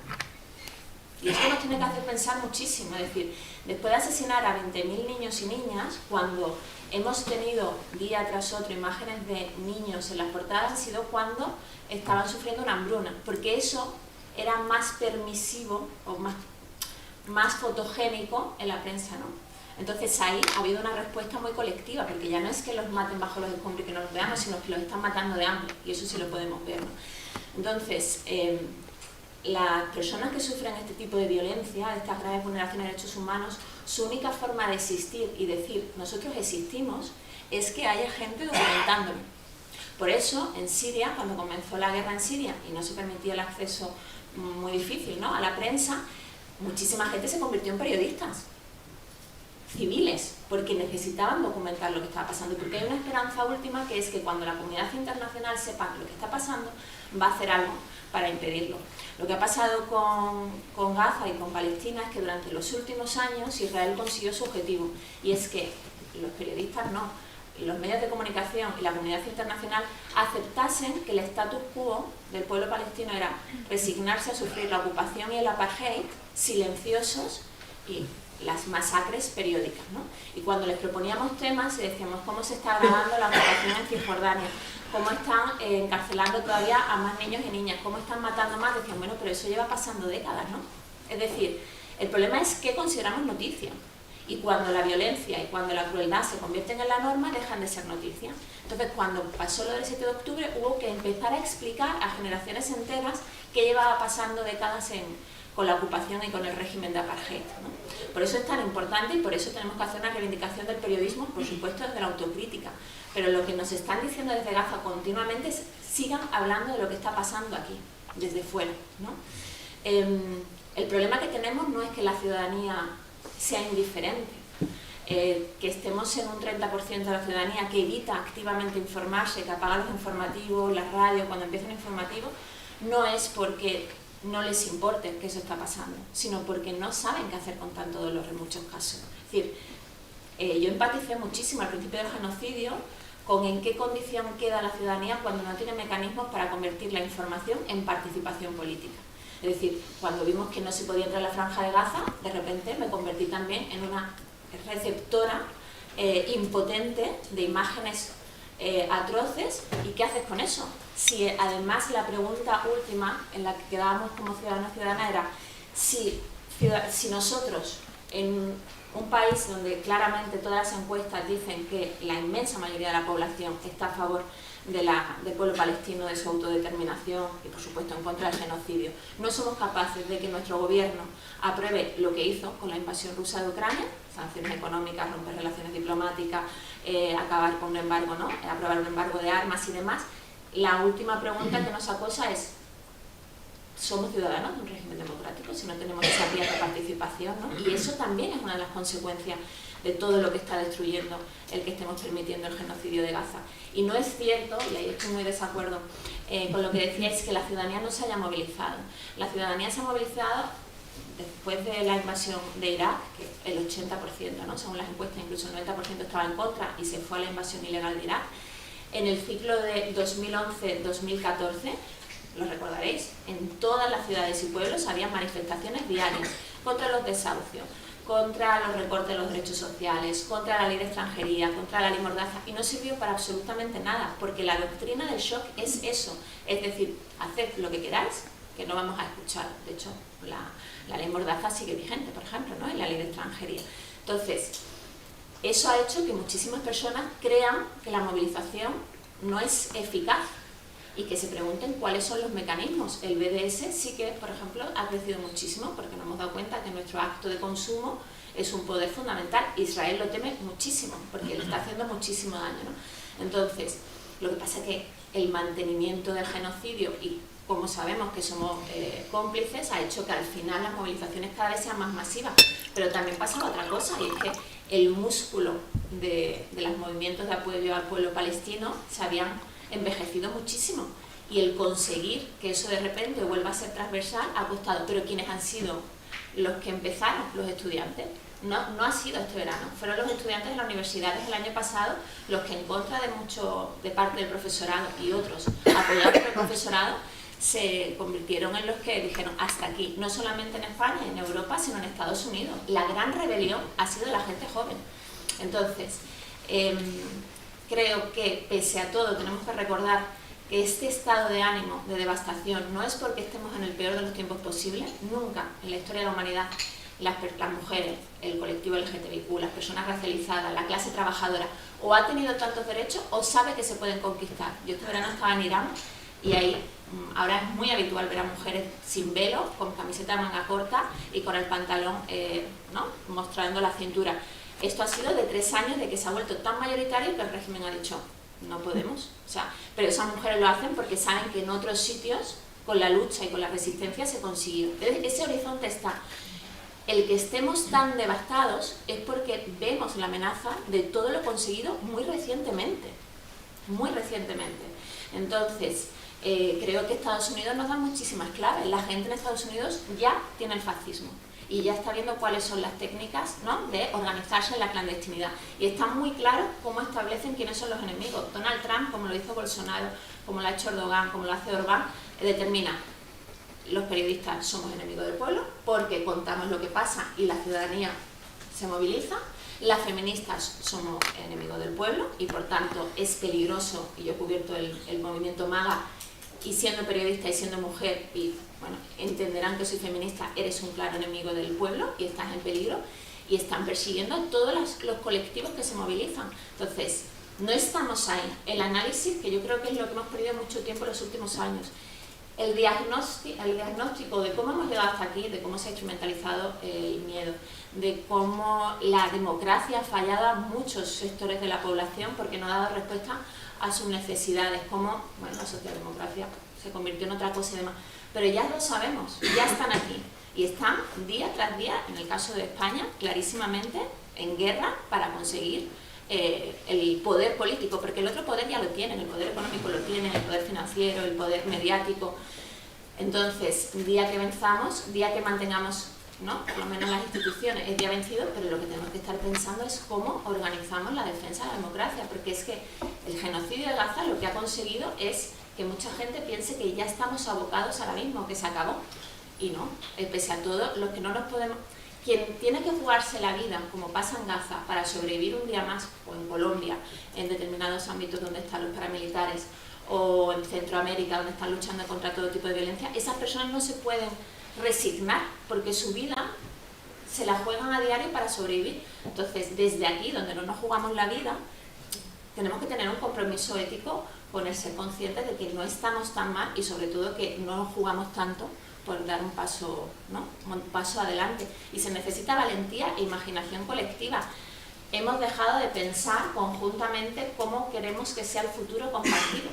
Y esto nos tiene que hacer pensar muchísimo, es decir, después de asesinar a 20.000 niños y niñas, cuando hemos tenido día tras otro imágenes de niños en las portadas, ha sido cuando estaban sufriendo una hambruna, porque eso era más permisivo o más fotogénico en la prensa, ¿no? Entonces ahí ha habido una respuesta muy colectiva, porque ya no es que los maten bajo los escombros y que no los veamos, sino que los están matando de hambre, y eso sí lo podemos ver, ¿no? Entonces, las personas que sufren este tipo de violencia, estas graves vulneraciones de derechos humanos, su única forma de existir y decir nosotros existimos es que haya gente documentándolo. Por eso, en Siria, cuando comenzó la guerra en Siria y no se permitía el acceso muy difícil, ¿no?, a la prensa, muchísima gente se convirtió en periodistas civiles, porque necesitaban documentar lo que estaba pasando, porque hay una esperanza última que es que cuando la comunidad internacional sepa lo que está pasando, va a hacer algo para impedirlo. Lo que ha pasado con Gaza y con Palestina es que durante los últimos años Israel consiguió su objetivo, y es que los periodistas no, los medios de comunicación y la comunidad internacional aceptasen que el status quo del pueblo palestino era resignarse a sufrir la ocupación y el apartheid silenciosos y las masacres periódicas, ¿no? Y cuando les proponíamos temas, decíamos cómo se está agravando la ocupación en Cisjordania, cómo están encarcelando todavía a más niños y niñas, cómo están matando más, decían, bueno, pero eso lleva pasando décadas, ¿no? Es decir, el problema es qué consideramos noticia. Y cuando la violencia y cuando la crueldad se convierten en la norma, dejan de ser noticia. Entonces, cuando pasó lo del 7 de octubre, hubo que empezar a explicar a generaciones enteras qué llevaba pasando décadas con la ocupación y con el régimen de apartheid, ¿no? Por eso es tan importante y por eso tenemos que hacer una reivindicación del periodismo, por supuesto desde la autocrítica. Pero lo que nos están diciendo desde Gaza continuamente es sigan hablando de lo que está pasando aquí, desde fuera, ¿no? El problema que tenemos no es que la ciudadanía sea indiferente, que estemos en un 30% de la ciudadanía que evita activamente informarse, que apaga los informativos, las radios cuando empiezan informativos, no es porque no les importe que eso está pasando, sino porque no saben qué hacer con tanto dolor en muchos casos. Es decir, yo empaticé muchísimo al principio del genocidio con en qué condición queda la ciudadanía cuando no tiene mecanismos para convertir la información en participación política. Es decir, cuando vimos que no se podía entrar a la Franja de Gaza, de repente me convertí también en una receptora impotente de imágenes atroces. ¿Y qué haces con eso? Si además la pregunta última en la que quedábamos como ciudadanos y ciudadanas era si nosotros en un país donde claramente todas las encuestas dicen que la inmensa mayoría de la población está a favor del pueblo palestino, de su autodeterminación y por supuesto en contra del genocidio, no somos capaces de que nuestro gobierno apruebe lo que hizo con la invasión rusa de Ucrania, sanciones económicas, romper relaciones diplomáticas, acabar con un embargo, ¿no?, aprobar un embargo de armas y demás, la última pregunta que nos acosa es ¿somos ciudadanos de un régimen democrático si no tenemos esa vía de participación, ¿no? Y eso también es una de las consecuencias de todo lo que está destruyendo el que estemos permitiendo el genocidio de Gaza. Y no es cierto, y ahí estoy muy de desacuerdo con lo que decíais, que la ciudadanía no se haya movilizado. La ciudadanía se ha movilizado después de la invasión de Irak, que el 80%, ¿no?, según las encuestas, incluso el 90% estaba en contra y se fue a la invasión ilegal de Irak. En el ciclo de 2011-2014, lo recordaréis, en todas las ciudades y pueblos había manifestaciones diarias contra los desahucios, contra los recortes de los derechos sociales, contra la ley de extranjería, contra la ley Mordaza, y no sirvió para absolutamente nada, porque la doctrina del shock es eso, es decir, haced lo que queráis, que no vamos a escuchar. De hecho, la ley Mordaza sigue vigente, por ejemplo, ¿no?, y la ley de extranjería. Entonces, eso ha hecho que muchísimas personas crean que la movilización no es eficaz y que se pregunten cuáles son los mecanismos. El BDS sí que, por ejemplo, ha crecido muchísimo porque nos hemos dado cuenta que nuestro acto de consumo es un poder fundamental. Israel lo teme muchísimo porque le está haciendo muchísimo daño, ¿no? Entonces, lo que pasa es que el mantenimiento del genocidio y como sabemos que somos cómplices, ha hecho que al final las movilizaciones cada vez sean más masivas. Pero también pasa otra cosa, y es que el músculo de los movimientos de apoyo al pueblo palestino se habían envejecido muchísimo, y el conseguir que eso de repente vuelva a ser transversal ha costado. Pero ¿quiénes han sido los que empezaron? Los estudiantes. No ha sido este verano, fueron los estudiantes de las universidades el año pasado los que, en contra de parte del profesorado y otros apoyados por el profesorado, se convirtieron en los que dijeron hasta aquí, no solamente en España, en Europa, sino en Estados Unidos. La gran rebelión ha sido de la gente joven. Entonces, creo que pese a todo tenemos que recordar que este estado de ánimo, de devastación, no es porque estemos en el peor de los tiempos posibles. Nunca en la historia de la humanidad las mujeres, el colectivo LGTBIQ, las personas racializadas, la clase trabajadora, o ha tenido tantos derechos o sabe que se pueden conquistar. Yo este verano estaba en Irán y ahí ahora es muy habitual ver a mujeres sin velo, con camiseta de manga corta y con el pantalón ¿no?, mostrando la cintura. Esto ha sido de 3 años de que se ha vuelto tan mayoritario que el régimen ha dicho no podemos. O sea, pero esas mujeres lo hacen porque saben que en otros sitios con la lucha y con la resistencia se consiguió. Ese horizonte está. El que estemos tan devastados es porque vemos la amenaza de todo lo conseguido muy recientemente. Muy recientemente. Entonces, creo que Estados Unidos nos da muchísimas claves. La gente en Estados Unidos ya tiene el fascismo y ya está viendo cuáles son las técnicas, ¿no?, de organizarse en la clandestinidad. Y está muy claro cómo establecen quiénes son los enemigos. Donald Trump, como lo hizo Bolsonaro, como lo ha hecho Erdogan, como lo hace Orbán, determina: los periodistas somos enemigos del pueblo porque contamos lo que pasa y la ciudadanía se moviliza. Las feministas somos enemigos del pueblo y por tanto es peligroso, y yo he cubierto el movimiento MAGA, y siendo periodista y siendo mujer, y bueno, entenderán que soy feminista, eres un claro enemigo del pueblo y estás en peligro, y están persiguiendo a todos los colectivos que se movilizan. Entonces, no estamos ahí. El análisis, que yo creo que es lo que hemos perdido mucho tiempo en los últimos años, el diagnóstico de cómo hemos llegado hasta aquí, de cómo se ha instrumentalizado el miedo, de cómo la democracia ha fallado a muchos sectores de la población porque no ha dado respuesta a sus necesidades, cómo, bueno, la socialdemocracia se convirtió en otra cosa y demás, pero ya lo sabemos, ya están aquí y están día tras día, en el caso de España, clarísimamente en guerra para conseguir el poder político, porque el otro poder ya lo tienen, el poder económico lo tienen, el poder financiero, el poder mediático. Entonces, día que venzamos, día que mantengamos, ¿no?, por lo menos las instituciones, es día vencido, pero lo que tenemos que estar pensando es cómo organizamos la defensa de la democracia, porque es que el genocidio de Gaza lo que ha conseguido es que mucha gente piense que ya estamos abocados al abismo, que se acabó, y no, pese a todo, los que no nos podemos... Quien tiene que jugarse la vida, como pasa en Gaza, para sobrevivir un día más, o en Colombia, en determinados ámbitos donde están los paramilitares, o en Centroamérica, donde están luchando contra todo tipo de violencia, esas personas no se pueden resignar, porque su vida se la juegan a diario para sobrevivir. Entonces, desde aquí, donde no nos jugamos la vida, tenemos que tener un compromiso ético con el ser conscientes de que no estamos tan mal y sobre todo que no nos jugamos tanto por dar un paso, ¿no?, un paso adelante. Y se necesita valentía e imaginación colectiva. Hemos dejado de pensar conjuntamente cómo queremos que sea el futuro compartido.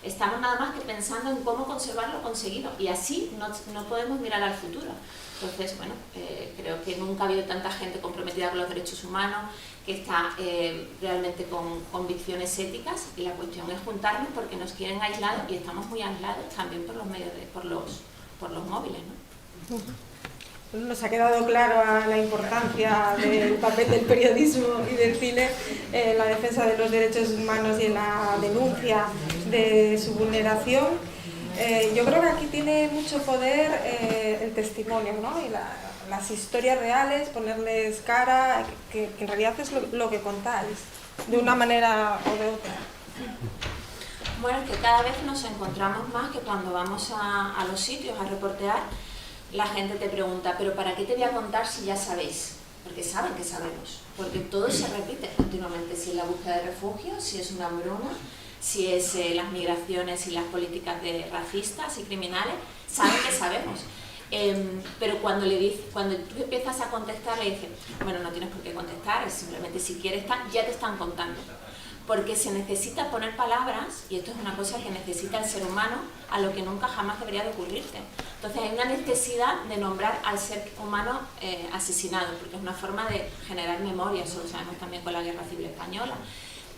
Estamos nada más que pensando en cómo conservar lo conseguido y así no podemos mirar al futuro. Entonces, bueno, creo que nunca ha habido tanta gente comprometida con los derechos humanos, que está realmente con convicciones éticas, y la cuestión es juntarnos porque nos quieren aislados y estamos muy aislados también por los medios, por los móviles, ¿no? Nos ha quedado claro la importancia del papel del periodismo y del cine en la defensa de los derechos humanos y en la denuncia de su vulneración. Yo creo que aquí tiene mucho poder el testimonio, ¿no?, y las historias reales, ponerles cara, que en realidad es lo que contáis, de una manera o de otra. Bueno, es que cada vez nos encontramos más que cuando vamos a los sitios a reportear, la gente te pregunta, ¿pero para qué te voy a contar si ya sabéis? Porque saben que sabemos, porque todo se repite continuamente, si es la búsqueda de refugio, si es una hambruna, si es las migraciones y las políticas racistas y criminales, saben que sabemos. Pero cuando tú empiezas a contestar, le dices, bueno, no tienes por qué contestar, es simplemente si quieres, ya te están contando. Porque se necesita poner palabras, y esto es una cosa que necesita el ser humano, a lo que nunca jamás debería de ocurrirte. Entonces hay una necesidad de nombrar al ser humano asesinado, porque es una forma de generar memoria, eso lo sabemos también con la Guerra Civil Española.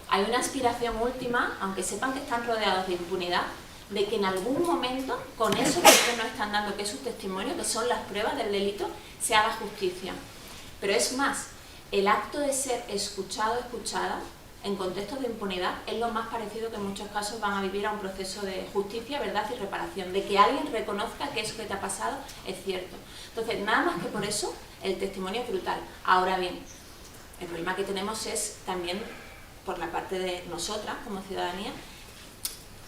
Hay una aspiración última, aunque sepan que están rodeados de impunidad, de que en algún momento, con eso que ustedes nos están dando, que es su testimonio, que son las pruebas del delito, se haga justicia. Pero es más, el acto de ser escuchado o escuchada en contextos de impunidad es lo más parecido que en muchos casos van a vivir a un proceso de justicia, verdad y reparación, de que alguien reconozca que eso que te ha pasado es cierto. Entonces, nada más que por eso, el testimonio es brutal. Ahora bien, el problema que tenemos es también, por la parte de nosotras como ciudadanía,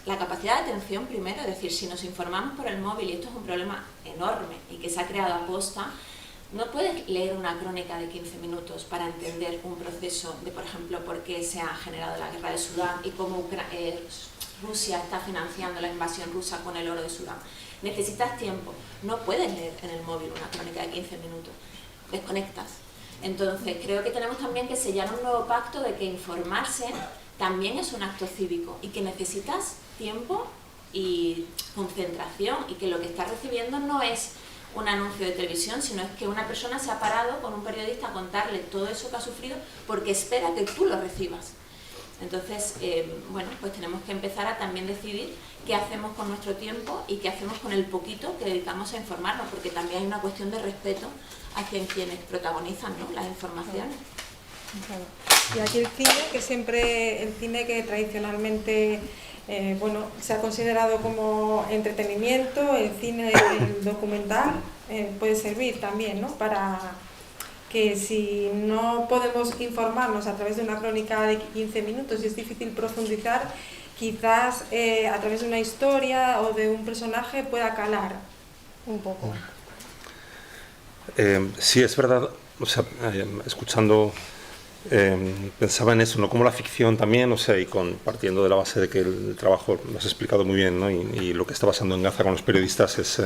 la capacidad de atención primero, es decir, si nos informamos por el móvil, y esto es un problema enorme y que se ha creado a posta, no puedes leer una crónica de 15 minutos para entender un proceso de, por ejemplo, por qué se ha generado la guerra de Sudán y cómo Rusia está financiando la invasión rusa con el oro de Sudán. Necesitas tiempo. No puedes leer en el móvil una crónica de 15 minutos. Desconectas. Entonces, creo que tenemos también que sellar un nuevo pacto de que informarse también es un acto cívico y que necesitas tiempo y concentración y que lo que estás recibiendo no es un anuncio de televisión, sino es que una persona se ha parado con un periodista a contarle todo eso que ha sufrido porque espera que tú lo recibas. Entonces, bueno, pues tenemos que empezar a también decidir qué hacemos con nuestro tiempo y qué hacemos con el poquito que dedicamos a informarnos, porque también hay una cuestión de respeto hacia quienes protagonizan, ¿no?, las informaciones. Claro. Y aquí el cine, que siempre, el cine que tradicionalmente bueno, se ha considerado como entretenimiento, el cine, el documental, puede servir también, ¿no?, para que si no podemos informarnos a través de una crónica de 15 minutos y es difícil profundizar, quizás a través de una historia o de un personaje pueda calar un poco. Sí, es verdad, o sea, escuchando, pensaba en eso, ¿no?, como la ficción también, o sea, y partiendo de la base de que el trabajo lo has explicado muy bien, ¿no?, y lo que está pasando en Gaza con los periodistas es...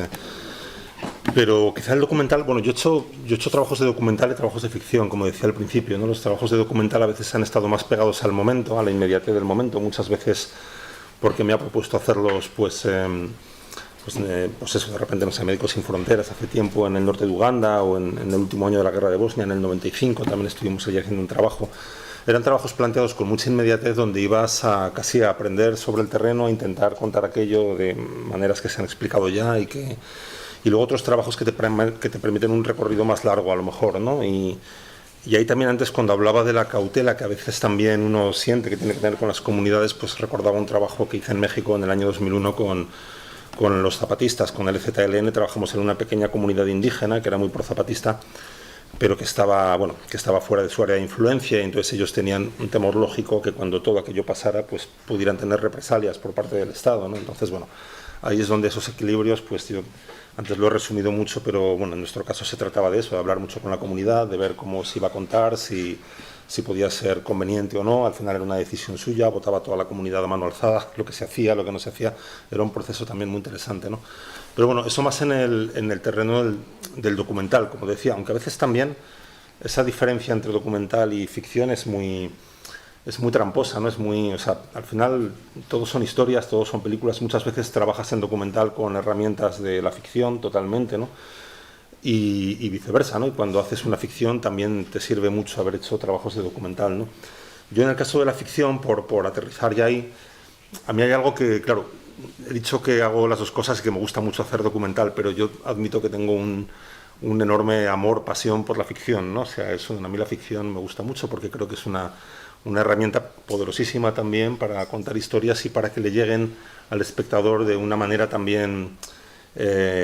pero quizá el documental, bueno, yo he hecho trabajos de documental y trabajos de ficción, como decía al principio, ¿no? Los trabajos de documental a veces han estado más pegados al momento, a la inmediatez del momento, muchas veces porque me ha propuesto hacerlos, pues eso, de repente, no sé, Médicos Sin Fronteras hace tiempo en el norte de Uganda, o en el último año de la guerra de Bosnia, en el 95, también estuvimos allí haciendo un trabajo. Eran trabajos planteados con mucha inmediatez, donde ibas casi a aprender sobre el terreno, a intentar contar aquello de maneras que se han explicado ya, y luego otros trabajos que te permiten un recorrido más largo, a lo mejor, ¿no? Y ahí también, antes, cuando hablaba de la cautela que a veces también uno siente que tiene que tener con las comunidades, pues recordaba un trabajo que hice en México en el año 2001 con los zapatistas, con el EZLN. Trabajamos en una pequeña comunidad indígena que era muy pro-zapatista, pero que estaba fuera de su área de influencia, y entonces ellos tenían un temor lógico que cuando todo aquello pasara, pues pudieran tener represalias por parte del Estado, ¿no? Entonces, bueno, ahí es donde esos equilibrios, pues yo antes lo he resumido mucho, pero bueno, en nuestro caso se trataba de eso, de hablar mucho con la comunidad, de ver cómo se iba a contar, si podía ser conveniente o no. Al final era una decisión suya, votaba toda la comunidad a mano alzada, lo que se hacía, lo que no se hacía. Era un proceso también muy interesante, ¿no? Pero bueno, eso más en el terreno del documental, como decía, aunque a veces también esa diferencia entre documental y ficción es muy tramposa, ¿no? O sea, al final todos son historias, todos son películas. Muchas veces trabajas en documental con herramientas de la ficción totalmente, ¿no? Y viceversa, ¿no? Y cuando haces una ficción también te sirve mucho haber hecho trabajos de documental, ¿no? Yo, en el caso de la ficción, por aterrizar ya ahí, a mí hay algo que, claro, he dicho que hago las dos cosas y que me gusta mucho hacer documental, pero yo admito que tengo un enorme amor, pasión por la ficción, ¿no? O sea, a mí la ficción me gusta mucho porque creo que es una herramienta poderosísima también para contar historias y para que le lleguen al espectador de una manera también...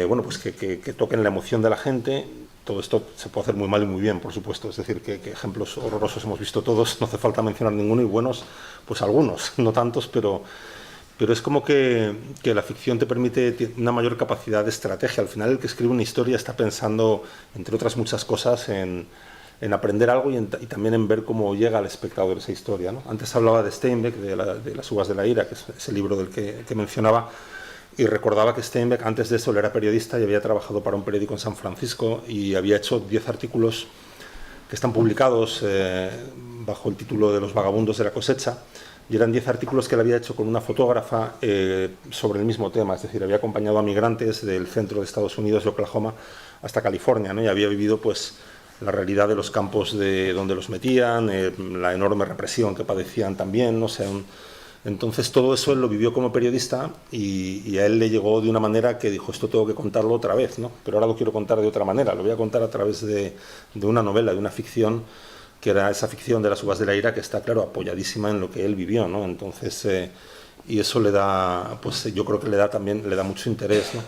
bueno, pues que toquen la emoción de la gente. Todo esto se puede hacer muy mal y muy bien, por supuesto, es decir, que ejemplos horrorosos hemos visto todos, no hace falta mencionar ninguno, y buenos, pues algunos, no tantos, pero es como que la ficción te permite una mayor capacidad de estrategia. Al final, el que escribe una historia está pensando, entre otras muchas cosas, en aprender algo y también en ver cómo llega al espectador esa historia, ¿no? Antes hablaba de Steinbeck, de Las uvas de la ira, que es ese libro del que mencionaba. Y recordaba que Steinbeck, antes de eso, él era periodista y había trabajado para un periódico en San Francisco y había hecho 10 artículos que están publicados bajo el título de Los vagabundos de la cosecha, y eran 10 artículos que él había hecho con una fotógrafa sobre el mismo tema, es decir, había acompañado a migrantes del centro de Estados Unidos, de Oklahoma, hasta California, ¿no? Y había vivido pues la realidad de los campos de donde los metían, la enorme represión que padecían también, ¿no? O sea, entonces todo eso él lo vivió como periodista y a él le llegó de una manera que dijo, esto tengo que contarlo otra vez, ¿no? Pero ahora lo quiero contar de otra manera, lo voy a contar a través de una novela, de una ficción, que era esa ficción de Las uvas de la ira, que está, claro, apoyadísima en lo que él vivió, ¿no? Entonces, y eso le da, pues yo creo que le da mucho interés, ¿no?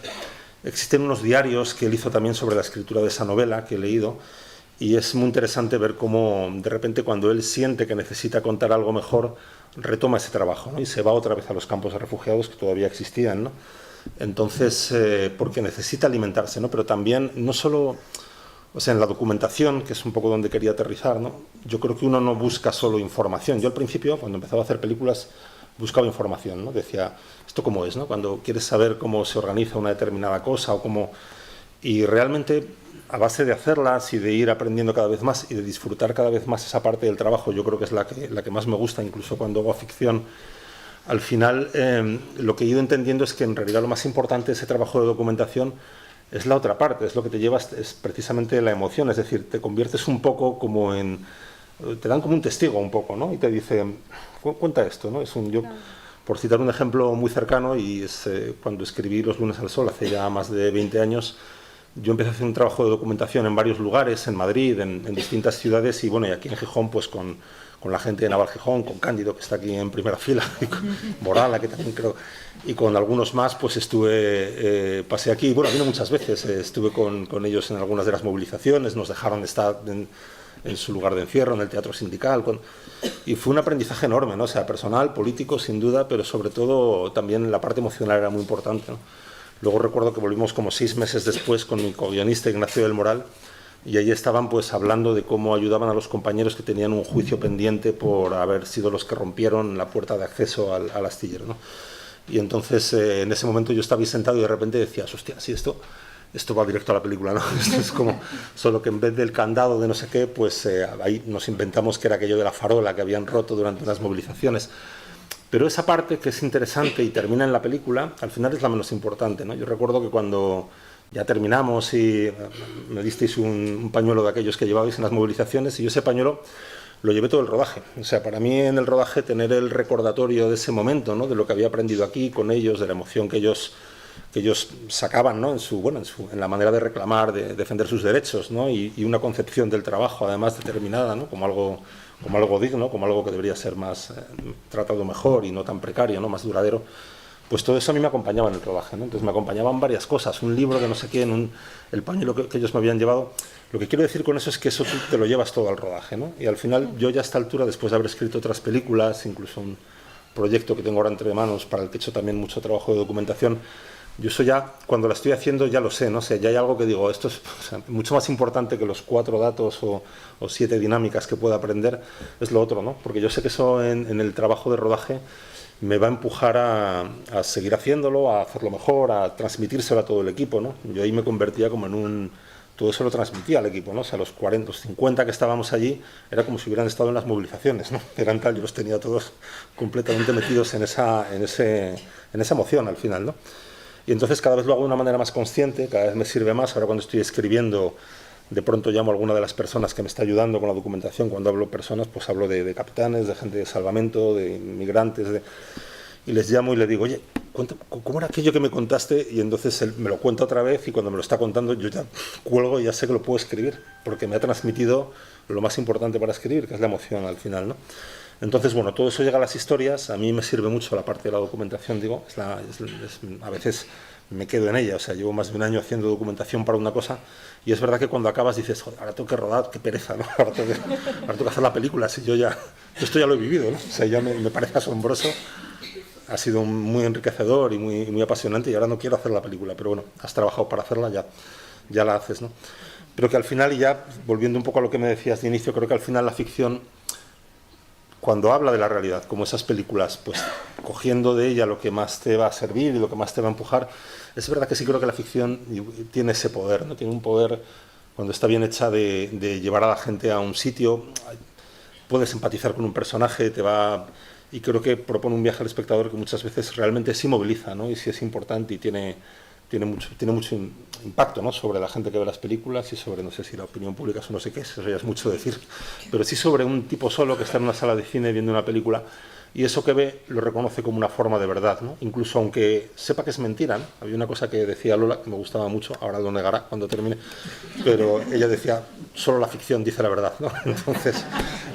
Existen unos diarios que él hizo también sobre la escritura de esa novela, que he leído, y es muy interesante ver cómo, de repente, cuando él siente que necesita contar algo mejor, retoma ese trabajo, ¿no? Y se va otra vez a los campos de refugiados que todavía existían, ¿no? Entonces, porque necesita alimentarse, ¿no? Pero también, no solo... O sea, en la documentación, que es un poco donde quería aterrizar, ¿no? Yo creo que uno no busca solo información. Yo al principio, cuando empezaba a hacer películas, buscaba información, ¿no? Decía, ¿esto cómo es, no? Cuando quieres saber cómo se organiza una determinada cosa o cómo... Y realmente, a base de hacerlas y de ir aprendiendo cada vez más y de disfrutar cada vez más esa parte del trabajo, yo creo que es la que más me gusta, incluso cuando hago ficción. Al final, lo que he ido entendiendo es que en realidad lo más importante de ese trabajo de documentación es la otra parte, es lo que te lleva, es precisamente la emoción, es decir, te conviertes un poco como en... te dan como un testigo un poco, ¿no? Y te dicen, cuenta esto, ¿no? Yo, por citar un ejemplo muy cercano, y es cuando escribí Los lunes al sol, hace ya más de 20 años, yo empecé a hacer un trabajo de documentación en varios lugares, en Madrid, en distintas ciudades, y bueno, y aquí en Gijón, pues con la gente de Naval Gijón, con Cándido, que está aquí en primera fila, y con Morala, que también creo, y con algunos más, pues pasé aquí, bueno, vino muchas veces, estuve con ellos en algunas de las movilizaciones, nos dejaron estar en su lugar de encierro, en el Teatro Sindical, y fue un aprendizaje enorme, ¿no? O sea, personal, político, sin duda, pero sobre todo también la parte emocional era muy importante, ¿no? Luego recuerdo que volvimos como 6 meses después con mi co-guionista Ignacio del Moral, y ahí estaban pues hablando de cómo ayudaban a los compañeros que tenían un juicio pendiente por haber sido los que rompieron la puerta de acceso al astillero, ¿no? Y entonces en ese momento yo estaba ahí sentado y de repente decías, hostia, si esto va directo a la película, ¿no? Esto es como, solo que en vez del candado de no sé qué, pues ahí nos inventamos que era aquello de la farola que habían roto durante unas movilizaciones. Pero esa parte que es interesante y termina en la película, al final es la menos importante, ¿no? Yo recuerdo que cuando ya terminamos y me disteis un pañuelo de aquellos que llevabais en las movilizaciones, y yo ese pañuelo lo llevé todo el rodaje. O sea, para mí en el rodaje tener el recordatorio de ese momento, ¿no? De lo que había aprendido aquí con ellos, de la emoción que ellos sacaban, ¿no? en la manera de reclamar, de defender sus derechos, ¿no? Y una concepción del trabajo además determinada, ¿no? Como algo digno, como algo que debería ser más tratado mejor y no tan precario, ¿no? Más duradero. Pues todo eso a mí me acompañaba en el rodaje, ¿no? Entonces me acompañaban varias cosas, un libro de no sé quién, el pañuelo que ellos me habían llevado. Lo que quiero decir con eso es que eso tú te lo llevas todo al rodaje, ¿no? Y al final yo ya a esta altura, después de haber escrito otras películas, incluso un proyecto que tengo ahora entre manos para el que he hecho también mucho trabajo de documentación, yo eso ya, cuando la estoy haciendo, ya lo sé, ¿no? O sea, ya hay algo que digo, esto es mucho más importante que los 4 datos o 7 dinámicas que pueda aprender, es lo otro, ¿no? Porque yo sé que eso en el trabajo de rodaje me va a empujar a seguir haciéndolo, a hacerlo mejor, a transmitírselo a todo el equipo, ¿no? Yo ahí me convertía como todo eso lo transmitía al equipo, ¿no? O sea, los 40, los 50 que estábamos allí, era como si hubieran estado en las movilizaciones, ¿no? Eran tal, yo los tenía todos completamente metidos en esa emoción al final, ¿no? Y entonces cada vez lo hago de una manera más consciente, cada vez me sirve más. Ahora cuando estoy escribiendo, de pronto llamo a alguna de las personas que me está ayudando con la documentación. Cuando hablo de personas, pues hablo de capitanes, de gente de salvamento, de inmigrantes, y les llamo y les digo, oye, ¿cómo era aquello que me contaste? Y entonces él me lo cuenta otra vez, y cuando me lo está contando yo ya cuelgo y ya sé que lo puedo escribir, porque me ha transmitido lo más importante para escribir, que es la emoción al final, ¿no? Entonces, bueno, todo eso llega a las historias. A mí me sirve mucho la parte de la documentación, digo, a veces me quedo en ella. O sea, llevo más de un año haciendo documentación para una cosa, y es verdad que cuando acabas dices, joder, ahora tengo que rodar, qué pereza, ¿no? Ahora tengo que hacer la película, si yo esto ya lo he vivido, ¿no? O sea, ya me parece asombroso, ha sido muy enriquecedor y muy apasionante, y ahora no quiero hacer la película, pero bueno, has trabajado para hacerla, ya la haces, ¿no? Pero que al final, y ya volviendo un poco a lo que me decías de inicio, creo que al final la ficción, cuando habla de la realidad, como esas películas, pues cogiendo de ella lo que más te va a servir y lo que más te va a empujar, es verdad que sí creo que la ficción tiene ese poder, ¿no? Tiene un poder, cuando está bien hecha, de llevar a la gente a un sitio. Puedes empatizar con un personaje, y creo que propone un viaje al espectador que muchas veces realmente sí moviliza, ¿no? Y sí es importante y tiene mucho impacto, ¿no? Sobre la gente que ve las películas y sobre, no sé si la opinión pública o no sé qué, eso ya es mucho decir, pero sí sobre un tipo solo que está en una sala de cine viendo una película y eso que ve lo reconoce como una forma de verdad, ¿no? Incluso aunque sepa que es mentira, ¿no? Había una cosa que decía Lola que me gustaba mucho, ahora lo negará cuando termine, pero ella decía, solo la ficción dice la verdad, ¿no? Entonces,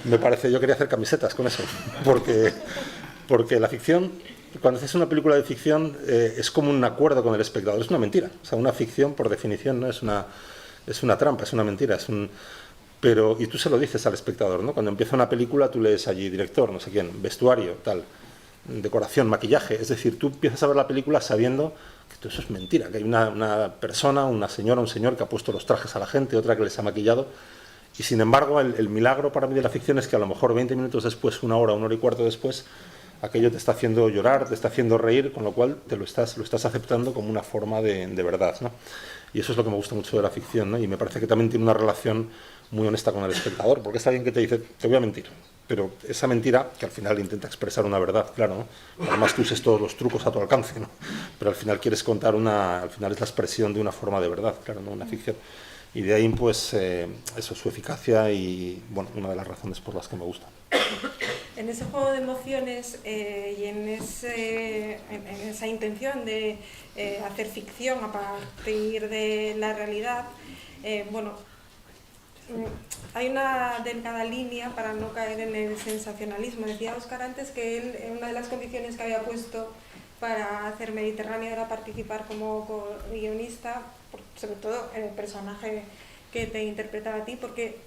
me parece, yo quería hacer camisetas con eso, porque la ficción, cuando haces una película de ficción, es como un acuerdo con el espectador, es una mentira, o sea, una ficción por definición no es una trampa, es una mentira, pero, y tú se lo dices al espectador, ¿no? Cuando empieza una película tú lees allí director, no sé quién, vestuario, tal, decoración, maquillaje, es decir, tú empiezas a ver la película sabiendo que todo eso es mentira, que hay una persona, una señora, un señor que ha puesto los trajes a la gente, otra que les ha maquillado, y sin embargo el milagro para mí de la ficción es que a lo mejor 20 minutos después, una hora y cuarto después, aquello te está haciendo llorar, te está haciendo reír, con lo cual lo estás aceptando como una forma de verdad, ¿no? Y eso es lo que me gusta mucho de la ficción, ¿no? Y me parece que también tiene una relación muy honesta con el espectador, porque está bien que te dice, te voy a mentir, pero esa mentira, que al final intenta expresar una verdad, claro, ¿no? Además tú uses todos los trucos a tu alcance, ¿no? Pero al final quieres contar al final es la expresión de una forma de verdad, claro, ¿no? Una ficción. Y de ahí, pues, eso, su eficacia y, bueno, una de las razones por las que me gusta. En ese juego de emociones y en esa intención de hacer ficción a partir de la realidad, bueno, hay una delgada línea para no caer en el sensacionalismo. Decía Óscar antes que él, una de las condiciones que había puesto para hacer Mediterránea era participar como guionista, sobre todo en el personaje que te interpretaba a ti, porque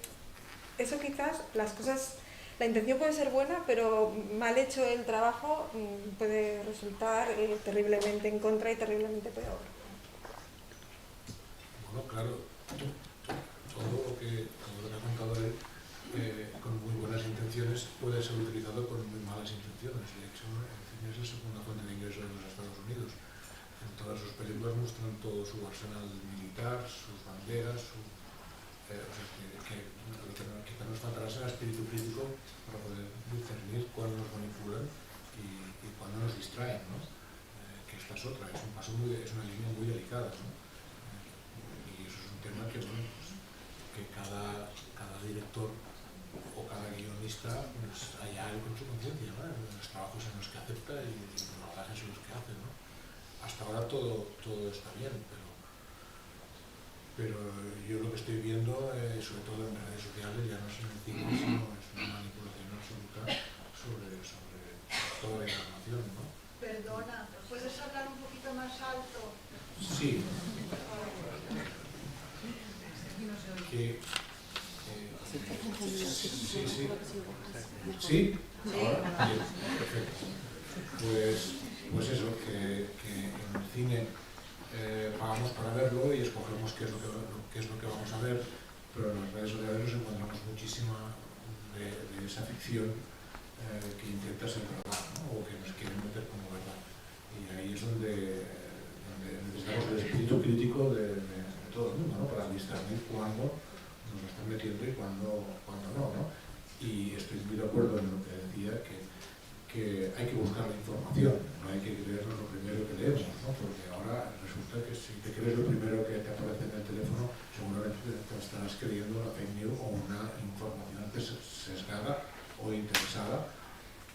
eso quizás las cosas... La intención puede ser buena, pero mal hecho el trabajo puede resultar terriblemente en contra y terriblemente peor. Bueno, claro, todo lo que ha contado él, con muy buenas intenciones, puede ser utilizado con muy malas intenciones. De hecho, el cine es la segunda fuente de ingresos de los Estados Unidos. En todas sus películas muestran todo su arsenal militar, sus banderas, o sea, que quizá nos faltará ese espíritu crítico para poder discernir cuándo nos manipulan y cuándo nos distraen, ¿no? Que esta es otra, es una línea muy delicada, ¿no? Y eso es un tema que, bueno, pues, que cada director o cada guionista pues, hay algo en su conciencia, ¿no? En los trabajos en los que acepta y los rodajes en los que hace, ¿no? Hasta ahora todo está bien, pero yo lo que estoy viendo, sobre todo en redes sociales, ya no es en el cine, sino es una manipulación absoluta sobre toda la información, ¿no? Perdona, ¿puedes hablar un poquito más alto? Sí. ¿Sí? Ahora, bien, perfecto. Pues eso, que en el cine pagamos para verlo y escogemos qué es lo que vamos a ver, pero en las redes sociales nos encontramos muchísima de esa ficción que intenta ser verdad, ¿no? O que nos quieren meter como verdad. Y ahí es donde necesitamos el espíritu crítico de todo el mundo, ¿no? Para discernir cuándo nos lo están metiendo y cuándo no, ¿no? Y estoy muy de acuerdo en lo que decía, que hay que buscar la información, no hay que creernos lo primero que leemos, ¿no? Porque ahora resulta que si te crees lo primero que te aparece en el teléfono, seguramente te estarás creyendo una fake news o una información sesgada o interesada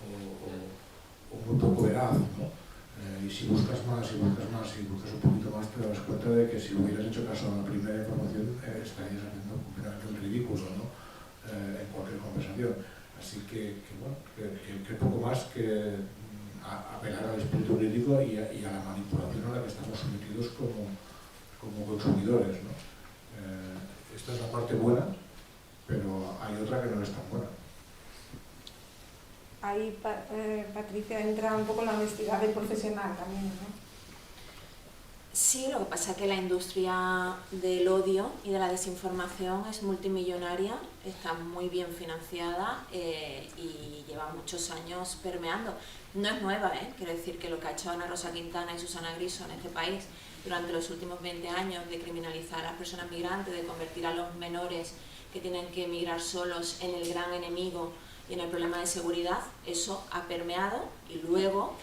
o muy poco veraz, ¿no? Y si buscas más y buscas un poquito más, te das cuenta de que si hubieras hecho caso a la primera información estarías haciendo completamente un ridículo, ¿no? En cualquier conversación. Así que bueno, que poco más que apelar al espíritu crítico y a la manipulación a la que estamos sometidos como consumidores, ¿no? Esta es la parte buena, pero hay otra que no es tan buena. Ahí, Patricia, entra un poco la honestidad del profesional también, ¿no? Sí, lo que pasa es que la industria del odio y de la desinformación es multimillonaria, está muy bien financiada y lleva muchos años permeando. No es nueva, quiero decir que lo que ha hecho Ana Rosa Quintana y Susana Griso en este país durante los últimos 20 años de criminalizar a las personas migrantes, de convertir a los menores que tienen que emigrar solos en el gran enemigo Y en el problema de seguridad eso ha permeado y luego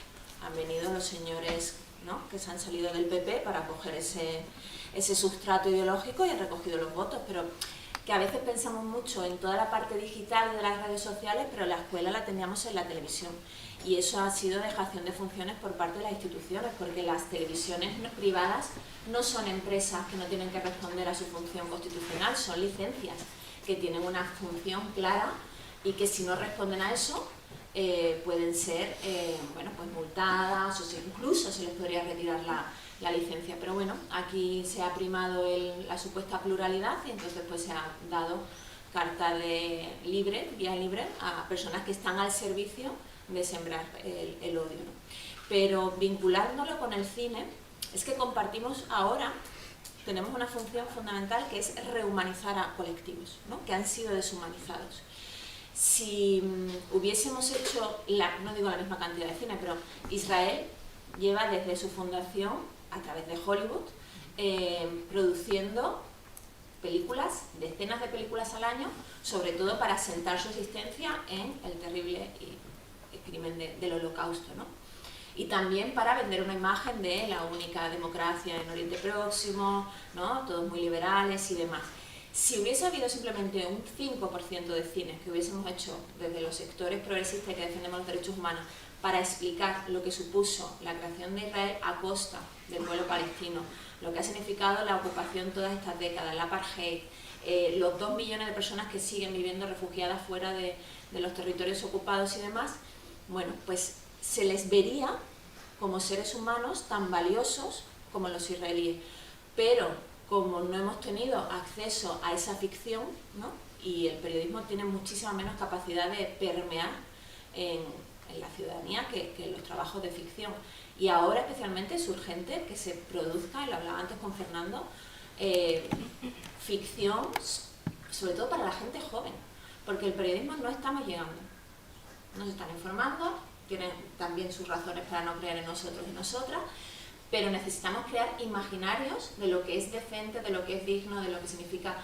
han venido los señores, ¿no?, que se han salido del PP para coger ese sustrato ideológico y han recogido los votos, pero que a veces pensamos mucho en toda la parte digital de las redes sociales, pero la escuela la teníamos en la televisión. Y eso ha sido dejación de funciones por parte de las instituciones, porque las televisiones privadas no son empresas que no tienen que responder a su función constitucional, son licencias que tienen una función clara y que si no responden a eso pueden ser bueno, pues multadas o incluso se les podría retirar la licencia. Pero bueno, aquí se ha primado la supuesta pluralidad y entonces pues se ha dado carta vía libre a personas que están al servicio de sembrar el odio, ¿no? Pero vinculándolo con el cine, es que compartimos ahora, tenemos una función fundamental que es rehumanizar a colectivos, ¿no?, que han sido deshumanizados. Si hubiésemos hecho, no digo la misma cantidad de cine, pero Israel lleva desde su fundación, a través de Hollywood, produciendo películas, decenas de películas al año, sobre todo para asentar su existencia en el terrible crimen del Holocausto, ¿no? Y también para vender una imagen de la única democracia en Oriente Próximo, ¿no?, todos muy liberales y demás. Si hubiese habido simplemente un 5% de cine que hubiésemos hecho desde los sectores progresistas que defendemos los derechos humanos para explicar lo que supuso la creación de Israel a costa del pueblo palestino, lo que ha significado la ocupación todas estas décadas, el apartheid, los 2 millones de personas que siguen viviendo refugiadas fuera de los territorios ocupados y demás, bueno, pues se les vería como seres humanos tan valiosos como los israelíes. Pero como no hemos tenido acceso a esa ficción, ¿no?, y el periodismo tiene muchísima menos capacidad de permear en la ciudadanía que los trabajos de ficción. Y ahora especialmente es urgente que se produzca, y lo hablaba antes con Fernando, ficción, sobre todo para la gente joven, porque el periodismo no estamos llegando. Nos están informando, tienen también sus razones para no creer en nosotros y nosotras, pero necesitamos crear imaginarios de lo que es decente, de lo que es digno, de lo que significa,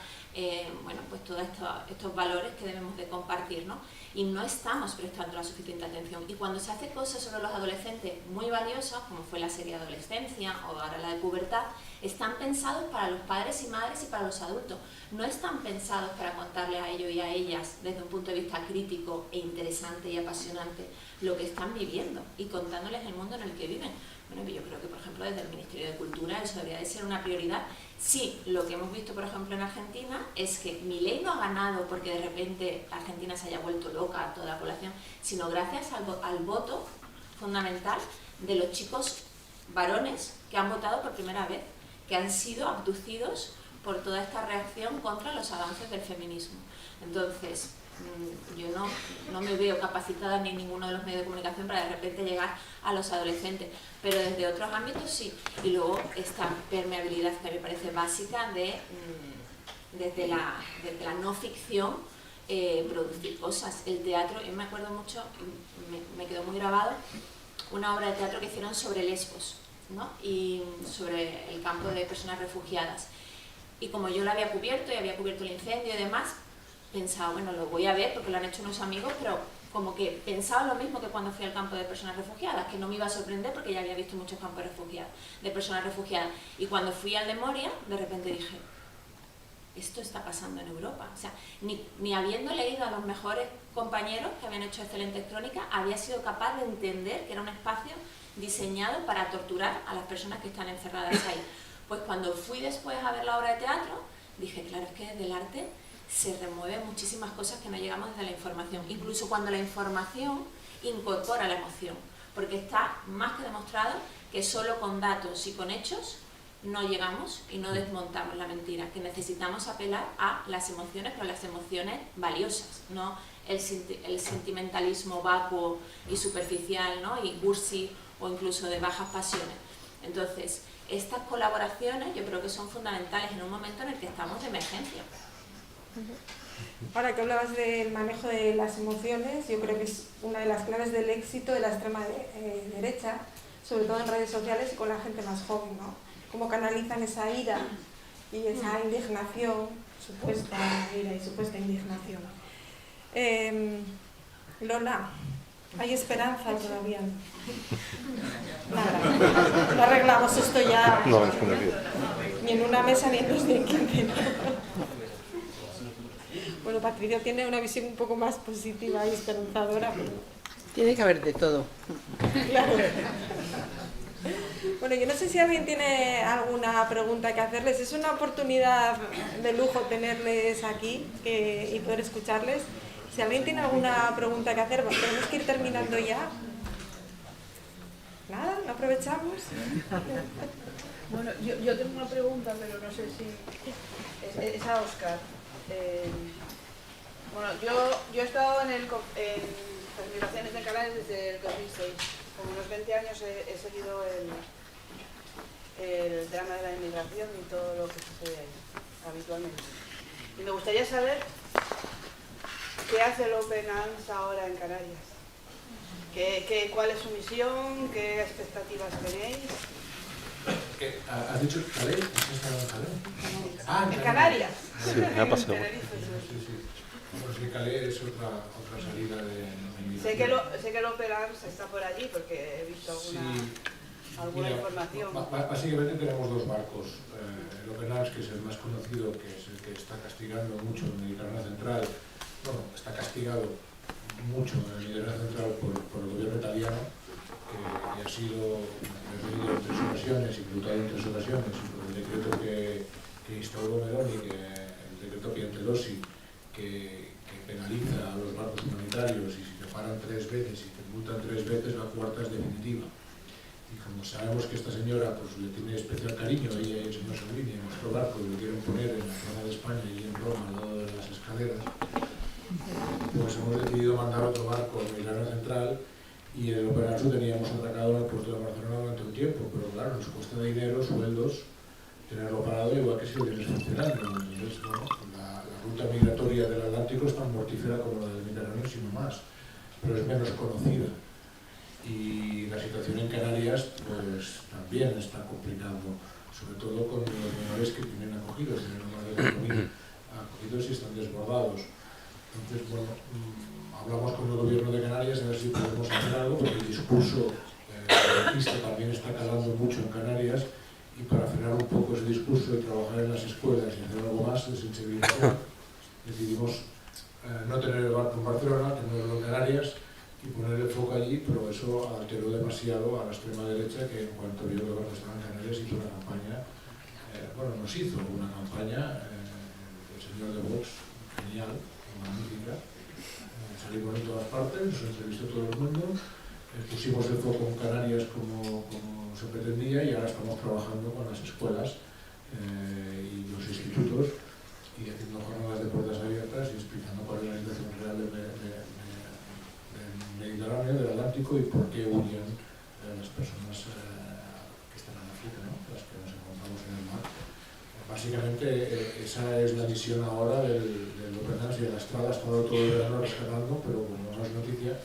bueno, pues todos estos valores que debemos de compartir, ¿no? Y no estamos prestando la suficiente atención. Y cuando se hace cosas sobre los adolescentes muy valiosas, como fue la serie de adolescencia o ahora la de pubertad, están pensados para los padres y madres y para los adultos. No están pensados para contarle a ellos y a ellas desde un punto de vista crítico e interesante y apasionante lo que están viviendo y contándoles el mundo en el que viven. Bueno, yo creo que, por ejemplo, desde el Ministerio de Cultura eso debería de ser una prioridad. Sí, lo que hemos visto, por ejemplo, en Argentina es que Milei no ha ganado porque de repente Argentina se haya vuelto loca, toda la población, sino gracias al voto fundamental de los chicos varones que han votado por primera vez, que han sido abducidos por toda esta reacción contra los avances del feminismo. Entonces, yo no me veo capacitada ni en ninguno de los medios de comunicación para de repente llegar a los adolescentes, pero desde otros ámbitos sí. Y luego esta permeabilidad que me parece básica desde la no ficción, producir cosas. El teatro, yo me acuerdo mucho, me quedó muy grabado, una obra de teatro que hicieron sobre Lesbos, ¿no?, y sobre el campo de personas refugiadas. Y como yo lo había cubierto y había cubierto el incendio y demás, pensaba, bueno, lo voy a ver porque lo han hecho unos amigos, pero como que pensaba lo mismo que cuando fui al campo de personas refugiadas, que no me iba a sorprender porque ya había visto muchos campos de personas refugiadas. Y cuando fui al de Moria, de repente dije, esto está pasando en Europa. O sea, ni habiendo leído a los mejores compañeros que habían hecho excelentes crónicas, había sido capaz de entender que era un espacio diseñado para torturar a las personas que están encerradas ahí. Pues cuando fui después a ver la obra de teatro, dije, claro, es que desde el arte se remueven muchísimas cosas que no llegamos desde la información, incluso cuando la información incorpora la emoción, porque está más que demostrado que solo con datos y con hechos no llegamos y no desmontamos la mentira, que necesitamos apelar a las emociones, pero las emociones valiosas, no el sentimentalismo vacuo y superficial, ¿no?, y cursi o incluso de bajas pasiones. Entonces, estas colaboraciones yo creo que son fundamentales en un momento en el que estamos de emergencia. Ahora que hablabas del manejo de las emociones, yo creo que es una de las claves del éxito de la extrema derecha, sobre todo en redes sociales y con la gente más joven, ¿no? Cómo canalizan esa ira y esa indignación, supuesta ira y supuesta indignación. Lola, hay esperanza todavía. Nada, no arreglamos esto ya. No, es conocido. Ni en una mesa, ni en 2, ni en 15. Bueno, Patricia tiene una visión un poco más positiva y esperanzadora. Pero... Tiene que haber de todo. Claro. Bueno, yo no sé si alguien tiene alguna pregunta que hacerles. Es una oportunidad de lujo tenerles aquí y poder escucharles. Si alguien tiene alguna pregunta que hacer, pues tenemos que ir terminando ya. Nada, ¿no aprovechamos? Bueno, yo tengo una pregunta, pero no sé si... Es a Óscar. Bueno, yo he estado en las migraciones de Canarias desde el 2006. Con unos 20 años he seguido el drama de la inmigración y todo lo que sucede ahí, habitualmente. Y me gustaría saber qué hace el Open Arms ahora en Canarias. ¿Cuál es su misión? ¿Qué expectativas tenéis? ¿Has dicho Calais? ¿Has estado en Calais? ¿En Canarias? Sí, me ha pasado. Sí. Bueno, sí, Calais es otra salida de Sé que el Open Arms está por allí porque he visto alguna información. Básicamente tenemos dos barcos. El Open Arms, que es el más conocido, que es el que está castigando mucho el Mediterráneo Central. Bueno, está castigado mucho en el Mediterráneo Central por el gobierno italiano, que ha sido reunido en 3 ocasiones y votado en 3 ocasiones, y por el decreto que instauró Meloni, el decreto Piantedosi, que penaliza a los barcos humanitarios, y si te paran 3 veces y te multan 3 veces, la cuarta es definitiva. Y como sabemos que esta señora pues, le tiene especial cariño, ella y el señor Salvini, en nuestro barco, y lo quieren poner en la zona de España y en Roma, al lado de las escaleras, pues hemos decidido mandar otro barco al Mediterráneo Central, y el Open Arms lo teníamos atracado en el puerto de Barcelona durante un tiempo, pero claro, nos cuesta dinero, sueldos, tenerlo parado, igual que si lo tienes funcionando. Entonces, bueno, la ruta migratoria del Atlántico es tan mortífera como la del Mediterráneo, sino más, pero es menos conocida. Y la situación en Canarias pues también está complicando, sobre todo con los menores que tienen acogidos, tienen más de 4.000 acogidos y están desbordados. Entonces, bueno, hablamos con el gobierno de Canarias a ver si podemos hacer algo, porque el discurso racista también está calando mucho en Canarias, y para frenar un poco ese discurso y trabajar en las escuelas y hacer algo más de sensibilización, decidimos no tener el barco en Barcelona, tenerlo en Canarias y poner el foco allí, pero eso alteró demasiado a la extrema derecha, que en cuanto vio que el barco estaba en Canarias hizo una campaña, nos hizo una campaña, el señor de Vox, genial, magnífica, salimos en todas partes, nos entrevistó todo el mundo, pusimos el foco en Canarias como se pretendía, y ahora estamos trabajando con las escuelas y los institutos, y haciendo jornadas de puertas abiertas y explicando cuál es la situación real del Mediterráneo, del Atlántico, y por qué huyen las personas que están en África, ¿no? Las que nos encontramos en el mar. Básicamente esa es la misión ahora del Open Arms, y de la Estrada ha estado todo el verano rescatando, pero como no es noticia,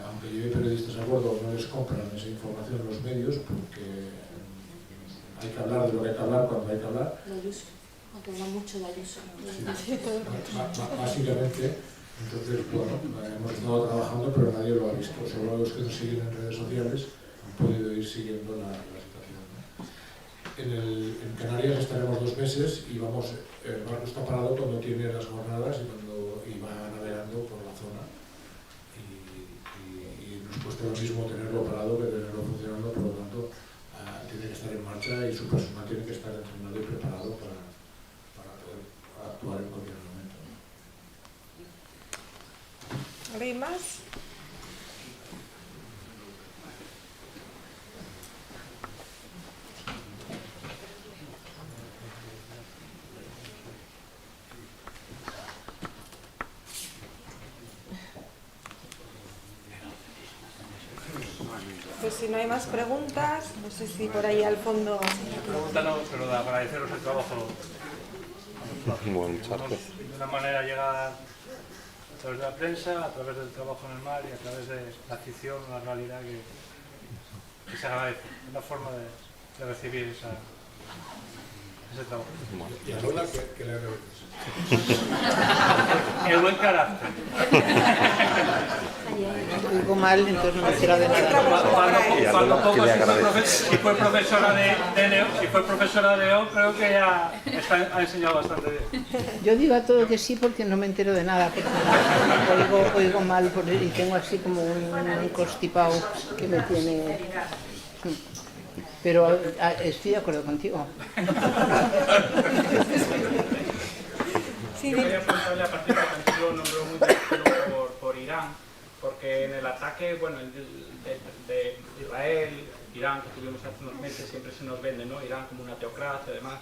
aunque yo y periodistas a bordo no les compran esa información los medios, porque hay que hablar de lo que hay que hablar cuando hay que hablar. Aunque habla mucho de Ayuso. Sí. Básicamente, entonces, bueno, hemos estado trabajando, pero nadie lo ha visto. Solo los que nos siguen en redes sociales han podido ir siguiendo la situación, ¿no? En Canarias estaremos 2 meses y el barco está parado cuando tiene las jornadas y va navegando por la zona. Y nos cuesta lo mismo tenerlo parado que tenerlo funcionando, por lo tanto, tiene que estar en marcha y su personal tiene que estar entrenado y preparado para poder actuar en cualquier momento, ¿no? ¿Hay más? Pues si no hay más preguntas, no sé si por ahí al fondo... Pregunta no, pero de agradeceros el trabajo. Bueno, muchas gracias. De una manera llega a través de la prensa, a través del trabajo en el mar y a través de la ficción, la realidad que se agradece. Una forma de recibir ese trabajo. Y a Lola, ¿qué le agradeces? El buen carácter. Oigo mal, entonces no me entero de nada. Cuando poco, si fue profesora de León, creo que ya ha enseñado bastante bien. Yo digo a todo que sí porque no me entero de nada, porque oigo mal y tengo así como un constipado que me tiene... Pero estoy de acuerdo contigo. Sí, Yo quería preguntarle, a partir de que lo nombró muy tranquilo por Irán, porque en el ataque, bueno, de Israel, Irán, que tuvimos hace unos meses, siempre se nos vende, ¿no? Irán como una teocracia, además,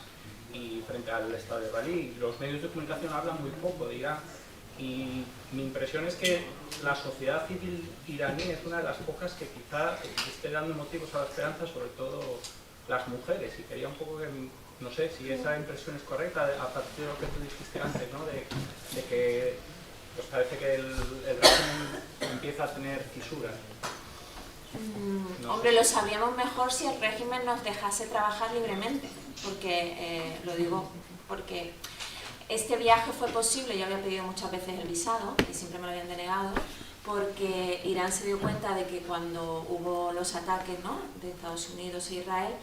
y frente al Estado israelí. Los medios de comunicación hablan muy poco de Irán, y mi impresión es que la sociedad civil iraní es una de las pocas que quizá esté dando motivos a la esperanza, sobre todo las mujeres, y quería un poco que... No sé si esa impresión es correcta, a partir de lo que tú dijiste antes, ¿no? De que pues parece que el régimen empieza a tener fisuras. Hombre, lo sabríamos mejor si el régimen nos dejase trabajar libremente, porque, lo digo porque este viaje fue posible, yo había pedido muchas veces el visado y siempre me lo habían denegado, porque Irán se dio cuenta de que cuando hubo los ataques, ¿no?, de Estados Unidos e Israel,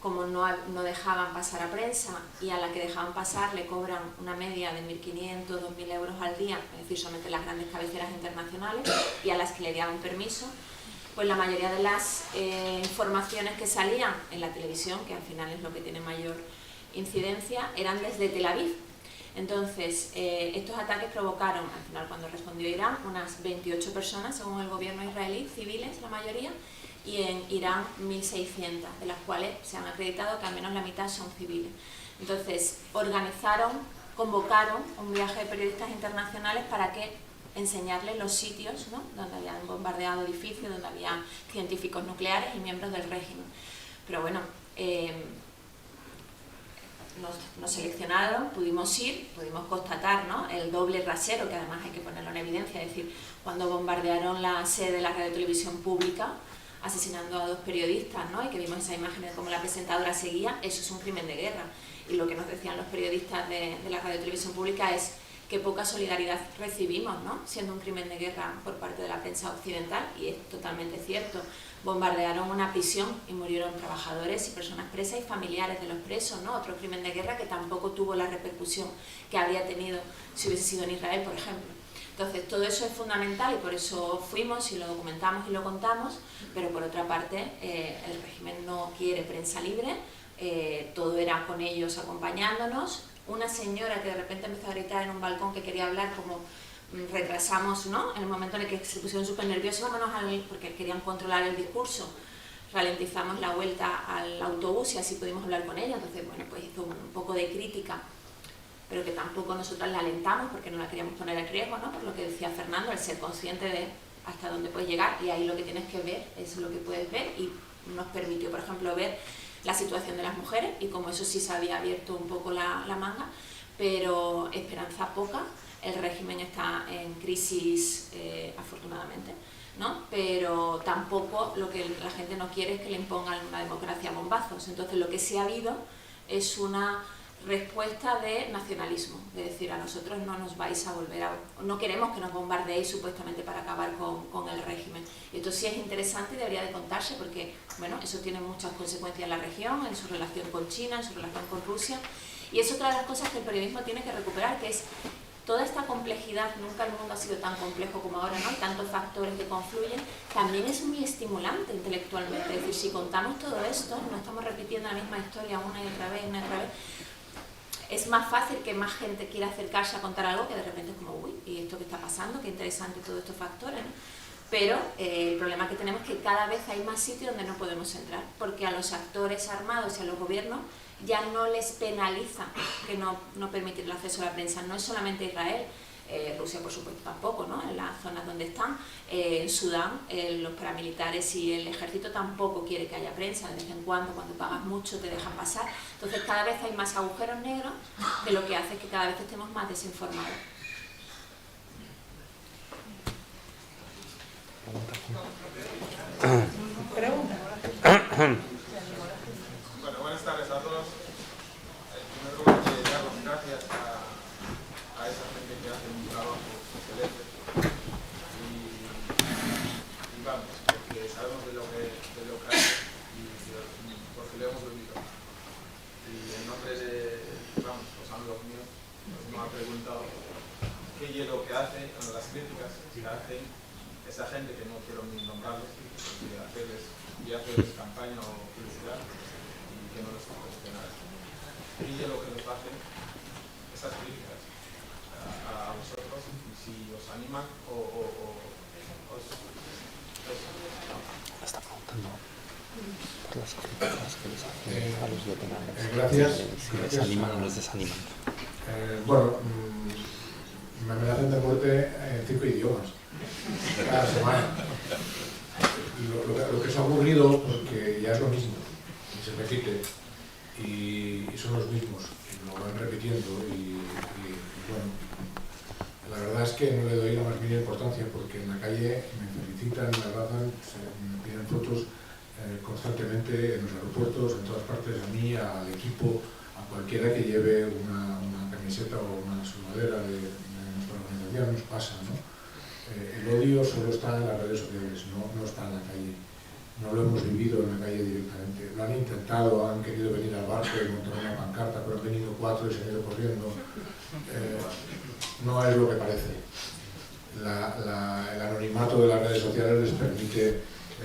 como no dejaban pasar a prensa, y a la que dejaban pasar le cobran una media de 1.500, 2.000 euros al día, es decir, solamente las grandes cabeceras internacionales, y a las que le daban permiso, pues la mayoría de las informaciones que salían en la televisión, que al final es lo que tiene mayor incidencia, eran desde Tel Aviv. Entonces, estos ataques provocaron, al final cuando respondió Irán, unas 28 personas, según el gobierno israelí, civiles la mayoría, y en Irán 1.600, de las cuales se han acreditado que al menos la mitad son civiles. Entonces, convocaron un viaje de periodistas internacionales para que enseñarles los sitios, ¿no?, donde habían bombardeado edificios, donde había científicos nucleares y miembros del régimen. Pero bueno, nos seleccionaron, pudimos ir, pudimos constatar, ¿no?, el doble rasero, que además hay que ponerlo en evidencia, es decir, cuando bombardearon la sede de la radiotelevisión pública, asesinando a 2 periodistas, ¿no?, y que vimos esa imagen de cómo la presentadora seguía, eso es un crimen de guerra. Y lo que nos decían los periodistas de la radiotelevisión pública es que poca solidaridad recibimos, ¿no?, siendo un crimen de guerra por parte de la prensa occidental, y es totalmente cierto. Bombardearon una prisión y murieron trabajadores y personas presas y familiares de los presos, ¿no?, otro crimen de guerra que tampoco tuvo la repercusión que habría tenido si hubiese sido en Israel, por ejemplo. Entonces, todo eso es fundamental y por eso fuimos y lo documentamos y lo contamos, pero por otra parte, el régimen no quiere prensa libre, todo era con ellos acompañándonos. Una señora que de repente empezó a gritar en un balcón que quería hablar, como retrasamos, ¿no?, en el momento en el que se pusieron súper nerviosos, porque querían controlar el discurso, ralentizamos la vuelta al autobús y así pudimos hablar con ella. Entonces, bueno, pues hizo un poco de crítica, pero que tampoco nosotras la alentamos porque no la queríamos poner en riesgo, ¿no?, por lo que decía Fernando, el ser consciente de hasta dónde puedes llegar, y ahí lo que tienes que ver es lo que puedes ver, y nos permitió, por ejemplo, ver la situación de las mujeres y como eso sí se había abierto un poco la manga, pero esperanza poca. El régimen está en crisis, afortunadamente, ¿no?, pero tampoco lo que la gente no quiere es que le impongan una democracia a bombazos. Entonces, lo que sí ha habido es una respuesta de nacionalismo, de decir, a nosotros no nos vais a volver a... no queremos que nos bombardeéis supuestamente para acabar con el régimen. Y esto sí es interesante y debería de contarse porque, bueno, eso tiene muchas consecuencias en la región, en su relación con China, en su relación con Rusia, y es otra de las cosas que el periodismo tiene que recuperar, que es toda esta complejidad. Nunca el mundo ha sido tan complejo como ahora, ¿no?, tantos factores que confluyen, también es muy estimulante intelectualmente. Es decir, si contamos todo esto, no estamos repitiendo la misma historia una y otra vez, es más fácil que más gente quiera acercarse a contar algo que de repente es como, uy, ¿y esto qué está pasando? Qué interesante todos estos factores, ¿no? Pero el problema que tenemos es que cada vez hay más sitios donde no podemos entrar, porque a los actores armados y a los gobiernos ya no les penaliza que no permitir el acceso a la prensa. No es solamente Israel, Rusia por supuesto tampoco, ¿no?, en las zonas donde están, en Sudán los paramilitares y el ejército tampoco quiere que haya prensa, de vez en cuando pagas mucho te dejan pasar. Entonces cada vez hay más agujeros negros, que lo que hace es que cada vez estemos más desinformados. Pregunta. Bueno, buenas tardes a todos. amigo mío me ha preguntado qué es lo que hace, las críticas que hacen esa gente que no quiero ni nombrarles, y hacerles campaña o publicidad y que no les conteste nada. ¿Qué es lo que nos hacen esas críticas a vosotros? Y si os animan Está preguntando por las críticas que les hacen a los de penales. Gracias. Si les animan o les desaniman. Bueno, me amenazan de muerte en 5 idiomas cada semana. Lo que es aburrido, porque ya es lo mismo, y se repite, y son los mismos, y lo van repitiendo, y bueno, la verdad es que no le doy la más mínima importancia, porque en la calle me felicitan, me abrazan, me piden fotos constantemente en los aeropuertos, en todas partes, a mí, al equipo, a cualquiera que lleve una camiseta o una sudadera de nuestra organización, nos pasa, ¿no? El odio solo está en las redes sociales, no está en la calle. No lo hemos vivido en la calle directamente. Lo han intentado, han querido venir al barco y montar una pancarta, pero han venido 4 y se han ido corriendo. No es lo que parece. El anonimato de las redes sociales les permite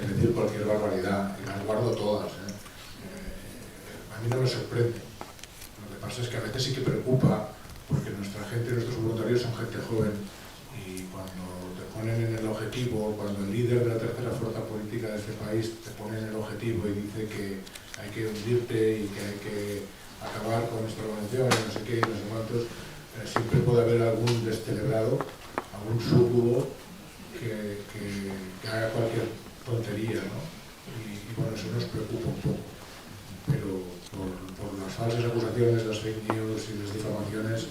decir cualquier barbaridad, y las guardo todas. A mí no me sorprende. Lo que pasa es que a veces sí que preocupa, porque nuestra gente, nuestros voluntarios son gente joven, y cuando te ponen en el objetivo, cuando el líder de la tercera fuerza política de este país te pone en el objetivo y dice que hay que hundirte y que hay que acabar con esta organización y no sé qué y no sé cuántos, siempre puede haber algún descelebrado, algún súcubo que haga cualquier tontería, ¿no? Y bueno, eso nos preocupa un poco, pero por las falsas acusaciones, las fake news y las difamaciones,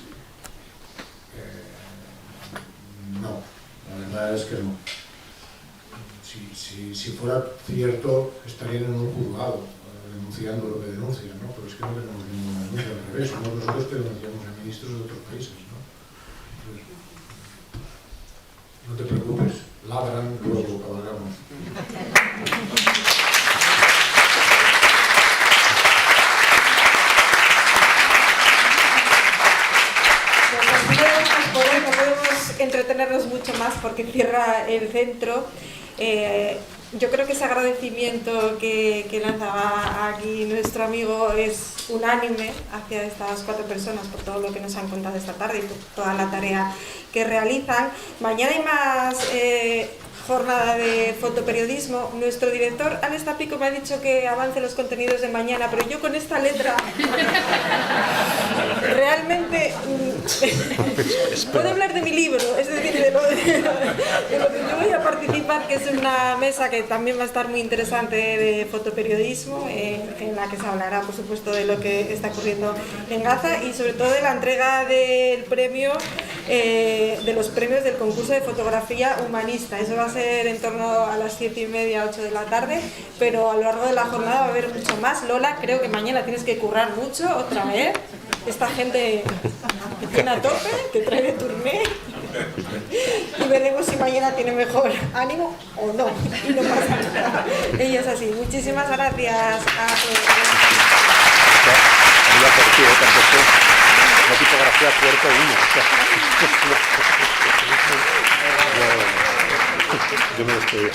no, la verdad es que no. Si fuera cierto, estarían en un juzgado denunciando lo que denuncian, ¿no? Pero es que no tenemos ninguna denuncia, al revés, somos nosotros que denunciamos a ministros de otros países, ¿no? Entonces, no te preocupes, ladran, luego cabalgamos. No podemos entretenernos mucho más porque cierra el centro. Yo creo que ese agradecimiento que lanzaba aquí nuestro amigo es unánime hacia estas 4 personas por todo lo que nos han contado esta tarde y por toda la tarea que realizan. Mañana hay más jornada de fotoperiodismo. Nuestro director, Alex Tapico, me ha dicho que avance los contenidos de mañana, pero yo con esta letra realmente puedo hablar de mi libro, es decir, de lo que yo voy a participar, que es una mesa que también va a estar muy interesante de fotoperiodismo, en la que se hablará, por supuesto, de lo que está ocurriendo en Gaza y sobre todo de la entrega del premio, de los premios del concurso de fotografía humanista. Eso va a ser en torno a las 7:30, 8 de la tarde, pero a lo largo de la jornada va a haber mucho más. Lola, creo que mañana tienes que currar mucho otra vez. Esta gente que tiene a tope, que trae de turné, y veremos si mañana tiene mejor ánimo o no, y no pasa nada. Ella es así. Muchísimas gracias a todos. La tipografía Puerto 1. Yo me despido.